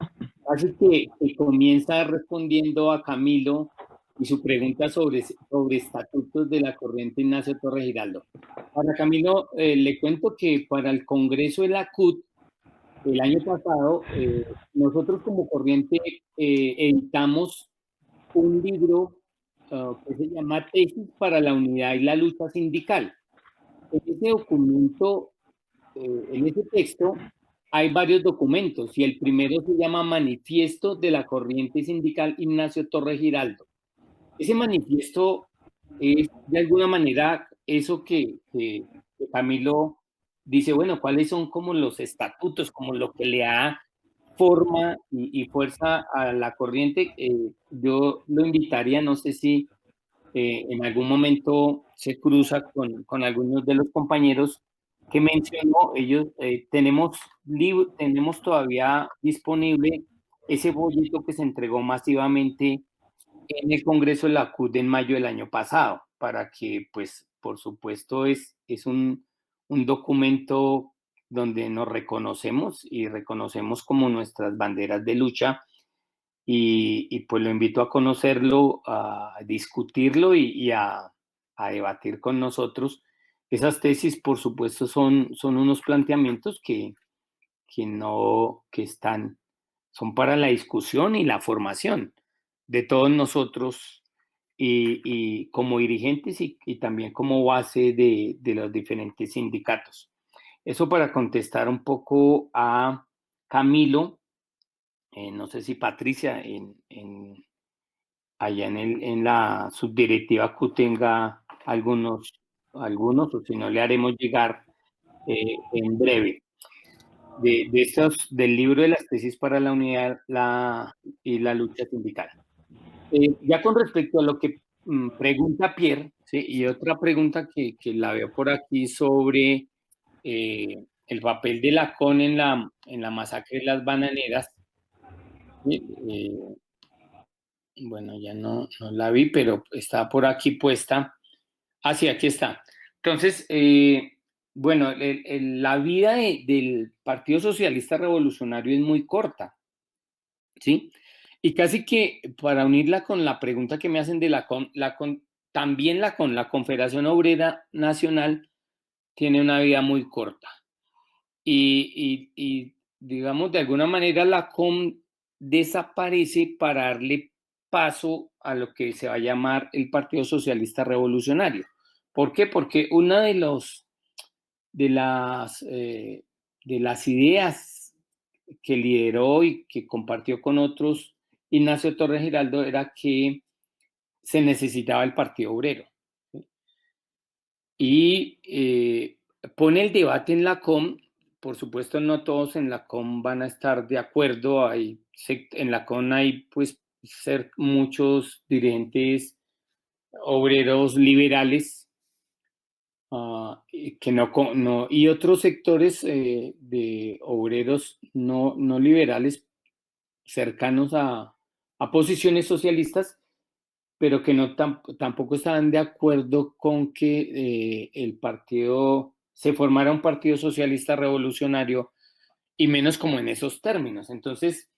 Así que comienza respondiendo a Camilo y su pregunta sobre estatutos de la corriente Ignacio Torres Giraldo. Para Camilo, le cuento que para el Congreso de la CUT, el año pasado, nosotros como corriente editamos un libro que se llama Tesis para la Unidad y la Lucha Sindical. En ese documento, en ese texto, hay varios documentos y el primero se llama Manifiesto de la Corriente Sindical Ignacio Torres Giraldo. Ese manifiesto es de alguna manera eso que Camilo dice, bueno, ¿cuáles son como los estatutos, como lo que le da forma y fuerza a la corriente? Yo lo invitaría, no sé si en algún momento se cruza con algunos de los compañeros que mencionó, ellos tenemos todavía disponible ese folleto que se entregó masivamente en el Congreso de la CUT en mayo del año pasado, para que, pues, por supuesto, es un documento donde nos reconocemos y reconocemos como nuestras banderas de lucha y pues lo invito a conocerlo, a discutirlo y a debatir con nosotros. Esas tesis, por supuesto, son unos planteamientos son para la discusión y la formación de todos nosotros y como dirigentes y también como base de los diferentes sindicatos. Eso para contestar un poco a Camilo, no sé si Patricia allá en la subdirectiva Q tenga algunos, o si no le haremos llegar en breve. Del libro de las tesis para la unidad y la lucha sindical. Ya con respecto a lo que pregunta Pierre, ¿sí? Y otra pregunta que la veo por aquí sobre el papel de la CON en la masacre de las bananeras. ¿Sí? Bueno, ya no la vi, pero está por aquí puesta. Ah, sí, aquí está. Entonces, bueno, la vida del Partido Socialista Revolucionario es muy corta, ¿sí? Y casi que para unirla con la pregunta que me hacen de también la Confederación Obrera Nacional tiene una vida muy corta. Y digamos, de alguna manera la CON desaparece para darle paso a lo que se va a llamar el Partido Socialista Revolucionario. ¿Por qué? Porque una de las ideas que lideró y que compartió con otros Ignacio Torres Giraldo era que se necesitaba el Partido Obrero. ¿Sí? Y pone el debate en la COM. Por supuesto, no todos en la COM van a estar de acuerdo. En la COM hay pues muchos dirigentes obreros liberales y otros sectores de obreros no liberales cercanos a posiciones socialistas, pero que tampoco estaban de acuerdo con que se formara un partido socialista revolucionario, y menos como en esos términos. Entonces,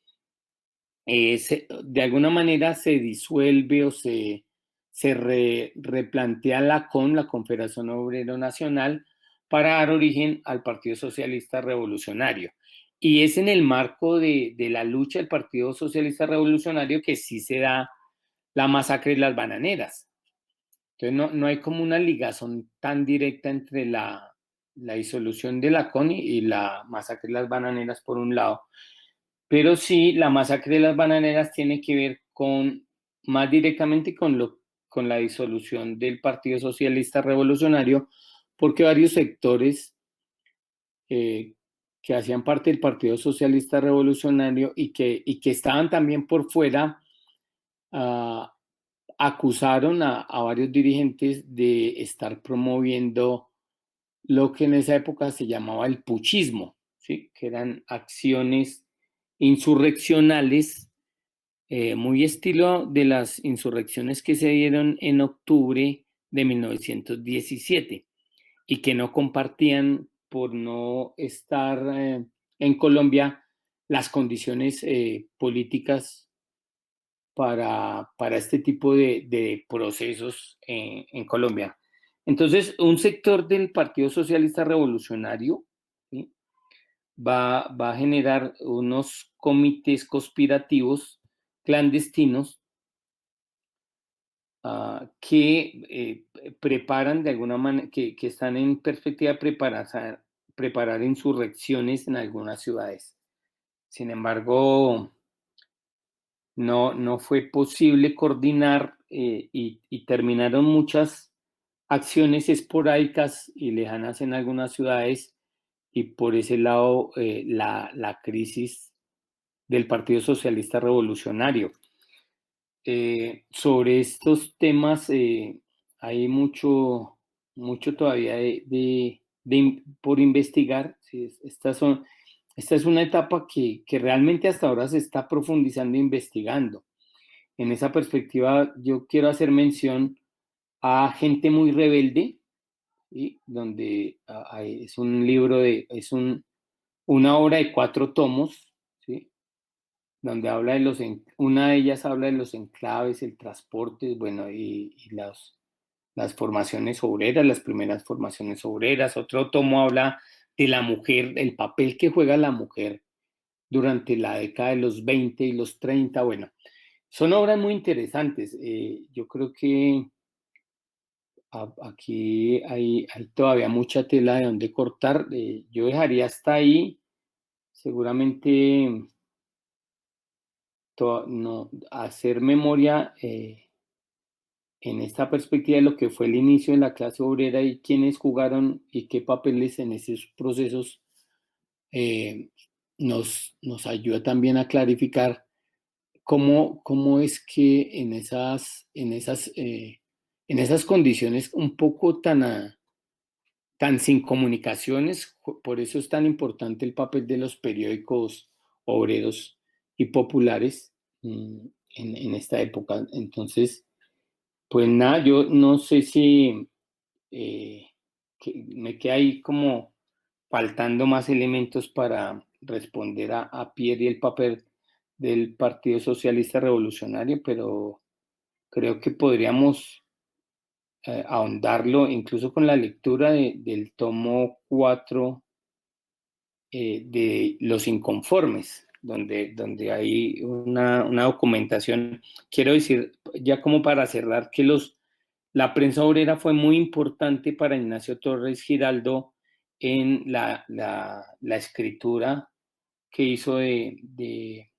de alguna manera se disuelve o se replantea la Confederación Obrero Nacional, para dar origen al Partido Socialista Revolucionario. Y es en el marco de la lucha del Partido Socialista Revolucionario que sí se da la masacre de las bananeras. Entonces no hay como una ligazón tan directa entre la disolución de la CON y la masacre de las bananeras por un lado, pero sí la masacre de las bananeras tiene que ver más directamente con la disolución del Partido Socialista Revolucionario, porque varios sectores que hacían parte del Partido Socialista Revolucionario y que estaban también por fuera, acusaron a varios dirigentes de estar promoviendo lo que en esa época se llamaba el puchismo, ¿sí? Que eran acciones insurreccionales, muy estilo de las insurrecciones que se dieron en octubre de 1917 y que no compartían, por no estar en Colombia, las condiciones políticas para este tipo de procesos en Colombia. Entonces, un sector del Partido Socialista Revolucionario, ¿sí?, va a generar unos comités conspirativos clandestinos que preparan de alguna manera, que están en perspectiva de preparar insurrecciones en algunas ciudades. Sin embargo, no fue posible coordinar y terminaron muchas acciones esporádicas y lejanas en algunas ciudades, y por ese lado la crisis del Partido Socialista Revolucionario. Sobre estos temas hay mucho todavía por investigar. ¿Sí? Esta es una etapa que realmente hasta ahora se está profundizando e investigando. En esa perspectiva, yo quiero hacer mención a Gente muy rebelde, ¿sí?, donde es un libro una obra de 4 tomos, ¿sí?, donde habla una de ellas habla de los enclaves, el transporte, bueno, y las formaciones obreras, las primeras formaciones obreras. Otro tomo habla de la mujer, el papel que juega la mujer durante la década de los 20 y los 30. Bueno, son obras muy interesantes. Yo creo que aquí hay todavía mucha tela de donde cortar. Yo dejaría hasta ahí. Seguramente hacer memoria en esta perspectiva de lo que fue el inicio de la clase obrera y quiénes jugaron y qué papeles en esos procesos, nos ayuda también a clarificar cómo es que en esas condiciones un poco tan sin comunicaciones, por eso es tan importante el papel de los periódicos obreros y populares en esta época. Entonces, pues nada, yo no sé si me queda ahí como faltando más elementos para responder a Pierre y el papel del Partido Socialista Revolucionario, pero creo que podríamos ahondarlo incluso con la lectura del tomo 4 de Los Inconformes, donde hay una documentación. Quiero decir, ya como para cerrar, que la prensa obrera fue muy importante para Ignacio Torres Giraldo en la escritura que hizo de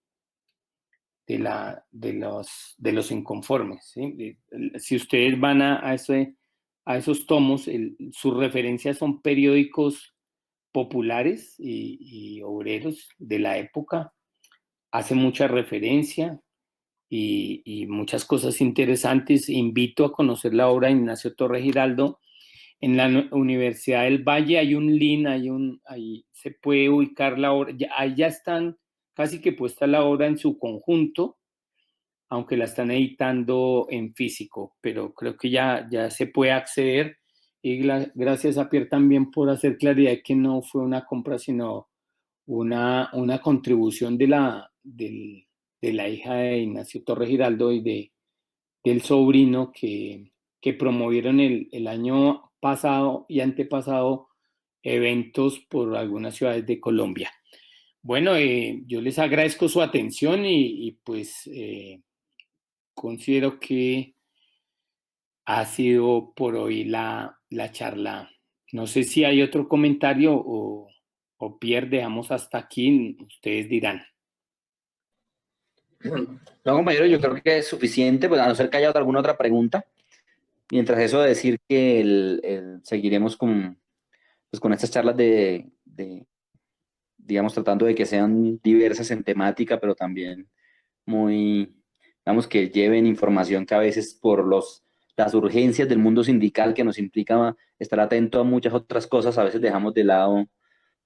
los Inconformes, ¿sí? Si ustedes van a esos tomos, sus referencias son periódicos populares y obreros de la época. Hace mucha referencia y muchas cosas interesantes. Invito a conocer la obra de Ignacio Torres Giraldo. En la Universidad del Valle hay un link, ahí se puede ubicar la obra. Ahí ya están casi que puesta la obra en su conjunto, aunque la están editando en físico, pero creo que ya se puede acceder. Y gracias a Pierre también por hacer claridad de que no fue una compra, sino una contribución de la hija de Ignacio Torres Giraldo y del sobrino que promovieron el año pasado y antepasado eventos por algunas ciudades de Colombia. Bueno, yo les agradezco su atención y pues considero que ha sido por hoy la charla. No sé si hay otro comentario o Pierre, dejamos hasta aquí, ustedes dirán. No, compañero, yo creo que es suficiente, pues a no ser que haya alguna otra pregunta. Mientras eso, decir que seguiremos con estas charlas digamos, tratando de que sean diversas en temática, pero también digamos, que lleven información que a veces por las urgencias del mundo sindical que nos implica estar atento a muchas otras cosas, a veces dejamos de lado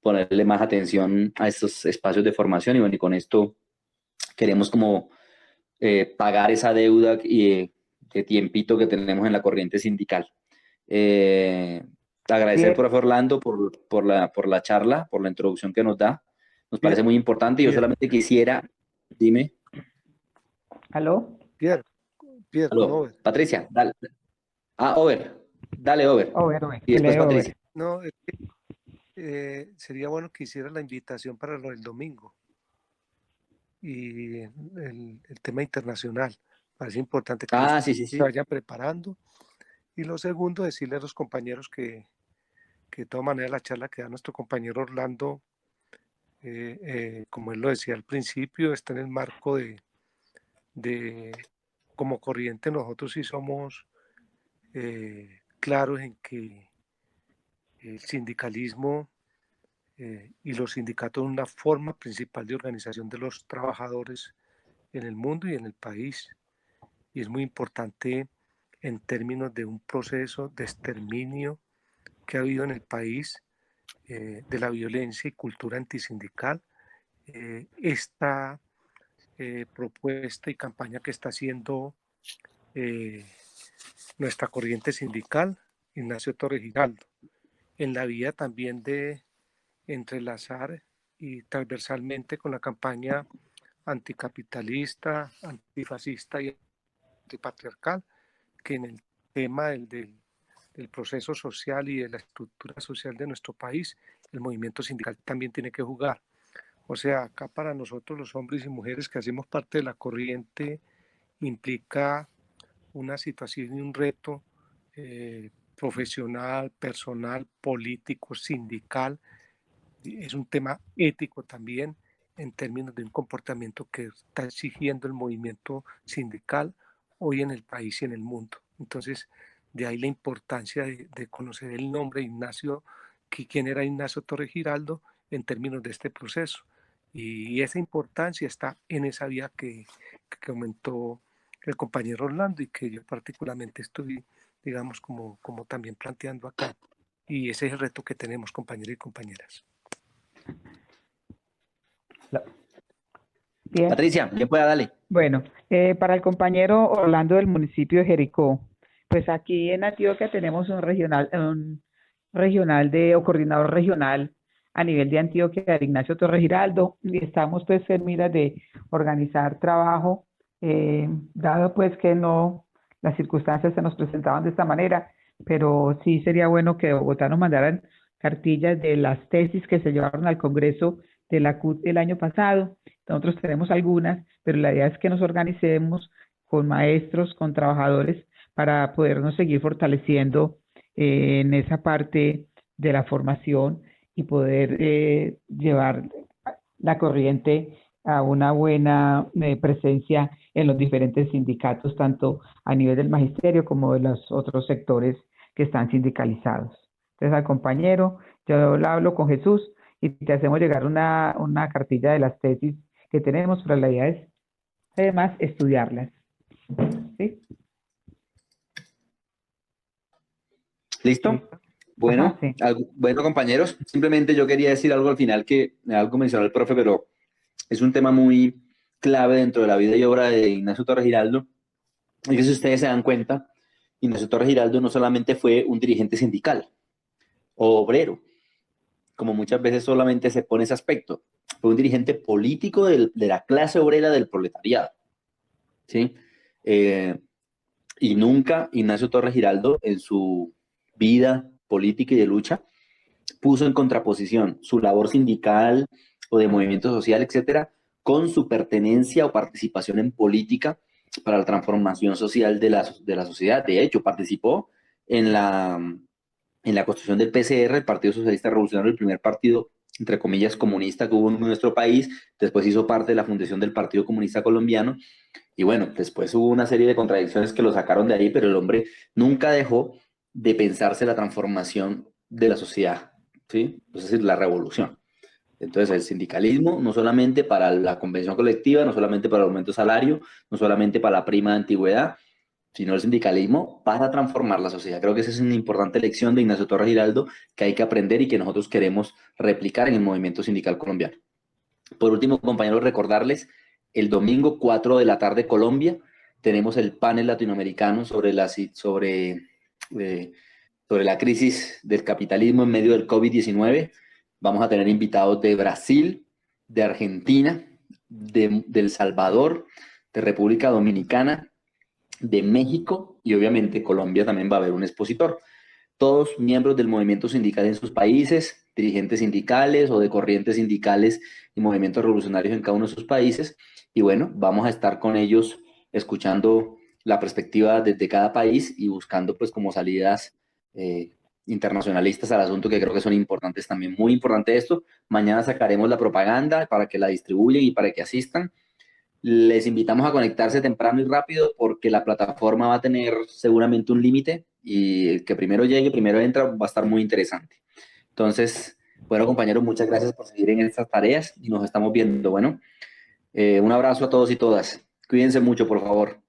ponerle más atención a estos espacios de formación, y bueno, y con esto queremos como pagar esa deuda de tiempito que tenemos en la corriente sindical. Agradecer, Bien. profe Orlando, por la charla, por la introducción que nos da. Nos parece muy importante. Yo Bien. solamente quisiera, dime. ¿Aló? Pierre, con Aló, Over. Patricia, dale. Over. Dale, Over. Over, Y después lee over. Patricia. No, sería bueno que hiciera la invitación para lo del domingo y el tema internacional. Parece importante que los Sí, sí, se sí. vayan preparando. Y lo segundo, decirle a los compañeros que de todas maneras la charla que da nuestro compañero Orlando, como él lo decía al principio, está en el marco de como corriente nosotros sí somos claros en que el sindicalismo y los sindicatos son una forma principal de organización de los trabajadores en el mundo y en el país. Y es muy importante en términos de un proceso de exterminio que ha habido en el país de la violencia y cultura antisindical. Esta propuesta y campaña que está haciendo nuestra corriente sindical, Ignacio Torres Giraldo, en la vía también de entrelazar y transversalmente con la campaña anticapitalista, antifascista y antipatriarcal, que en el tema del proceso social y de la estructura social de nuestro país, el movimiento sindical también tiene que jugar. O sea, acá para nosotros los hombres y mujeres que hacemos parte de la corriente implica una situación y un reto profesional, personal, político, sindical. Es un tema ético también en términos de un comportamiento que está exigiendo el movimiento sindical hoy en el país y en el mundo. Entonces, de ahí la importancia de conocer el nombre de Ignacio, quién era Ignacio Torres Giraldo en términos de este proceso. Y esa importancia está en esa vía que comentó el compañero Orlando y que yo particularmente estoy, digamos, como también planteando acá. Y ese es el reto que tenemos, compañeros y compañeras. Bien. Patricia, ¿qué pueda? Dale. Bueno, para el compañero Orlando del municipio de Jericó, pues aquí en Antioquia tenemos un regional o coordinador regional a nivel de Antioquia, de Ignacio Torres Giraldo, y estamos pues en miras de organizar trabajo, dado pues que no, las circunstancias se nos presentaban de esta manera, pero sí sería bueno que de Bogotá nos mandaran cartillas de las tesis que se llevaron al Congreso de la CUT el año pasado. Nosotros tenemos algunas, pero la idea es que nos organicemos con maestros, con trabajadores, para podernos seguir fortaleciendo en esa parte de la formación y poder llevar la corriente a una buena presencia en los diferentes sindicatos, tanto a nivel del magisterio como de los otros sectores que están sindicalizados. Entonces, al compañero, yo le hablo con Jesús y te hacemos llegar una cartilla de las tesis que tenemos, pero la idea es además estudiarlas. ¿Sí? ¿Listo? Bueno, Sí. bueno, compañeros, simplemente yo quería decir algo al final que algo mencionó el profe, pero es un tema muy clave dentro de la vida y obra de Ignacio Torres Giraldo. Y que si ustedes se dan cuenta, Ignacio Torres Giraldo no solamente fue un dirigente sindical o obrero, como muchas veces solamente se pone ese aspecto, fue un dirigente político de la clase obrera del proletariado. ¿Sí? Y nunca Ignacio Torres Giraldo en su vida política y de lucha puso en contraposición su labor sindical o de movimiento social, etcétera, con su pertenencia o participación en política para la transformación social de la sociedad. De hecho, participó en la construcción del PCR, el Partido Socialista Revolucionario, el primer partido, entre comillas, comunista que hubo en nuestro país. Después hizo parte de la fundación del Partido Comunista Colombiano. Y bueno, después hubo una serie de contradicciones que lo sacaron de ahí, pero el hombre nunca dejó de pensarse la transformación de la sociedad, ¿sí? Es decir, la revolución. Entonces, el sindicalismo, no solamente para la convención colectiva, no solamente para el aumento de salario, no solamente para la prima de antigüedad, sino el sindicalismo para transformar la sociedad. Creo que esa es una importante lección de Ignacio Torres Giraldo que hay que aprender y que nosotros queremos replicar en el movimiento sindical colombiano. Por último, compañeros, recordarles, el domingo 4 de la tarde Colombia, tenemos el panel latinoamericano sobre la crisis del capitalismo en medio del COVID-19. Vamos a tener invitados de Brasil, de Argentina, de El Salvador, de República Dominicana, de México y obviamente Colombia también va a haber un expositor. Todos miembros del movimiento sindical en sus países, dirigentes sindicales o de corrientes sindicales y movimientos revolucionarios en cada uno de sus países. Y bueno, vamos a estar con ellos escuchando la perspectiva desde cada país y buscando pues como salidas internacionalistas al asunto, que creo que son importantes también. Muy importante esto. Mañana sacaremos la propaganda para que la distribuyan y para que asistan. Les invitamos a conectarse temprano y rápido porque la plataforma va a tener seguramente un límite y el que primero llegue, primero entra, va a estar muy interesante. Entonces, bueno, compañeros, muchas gracias por seguir en estas tareas y nos estamos viendo. Bueno, un abrazo a todos y todas. Cuídense mucho, por favor.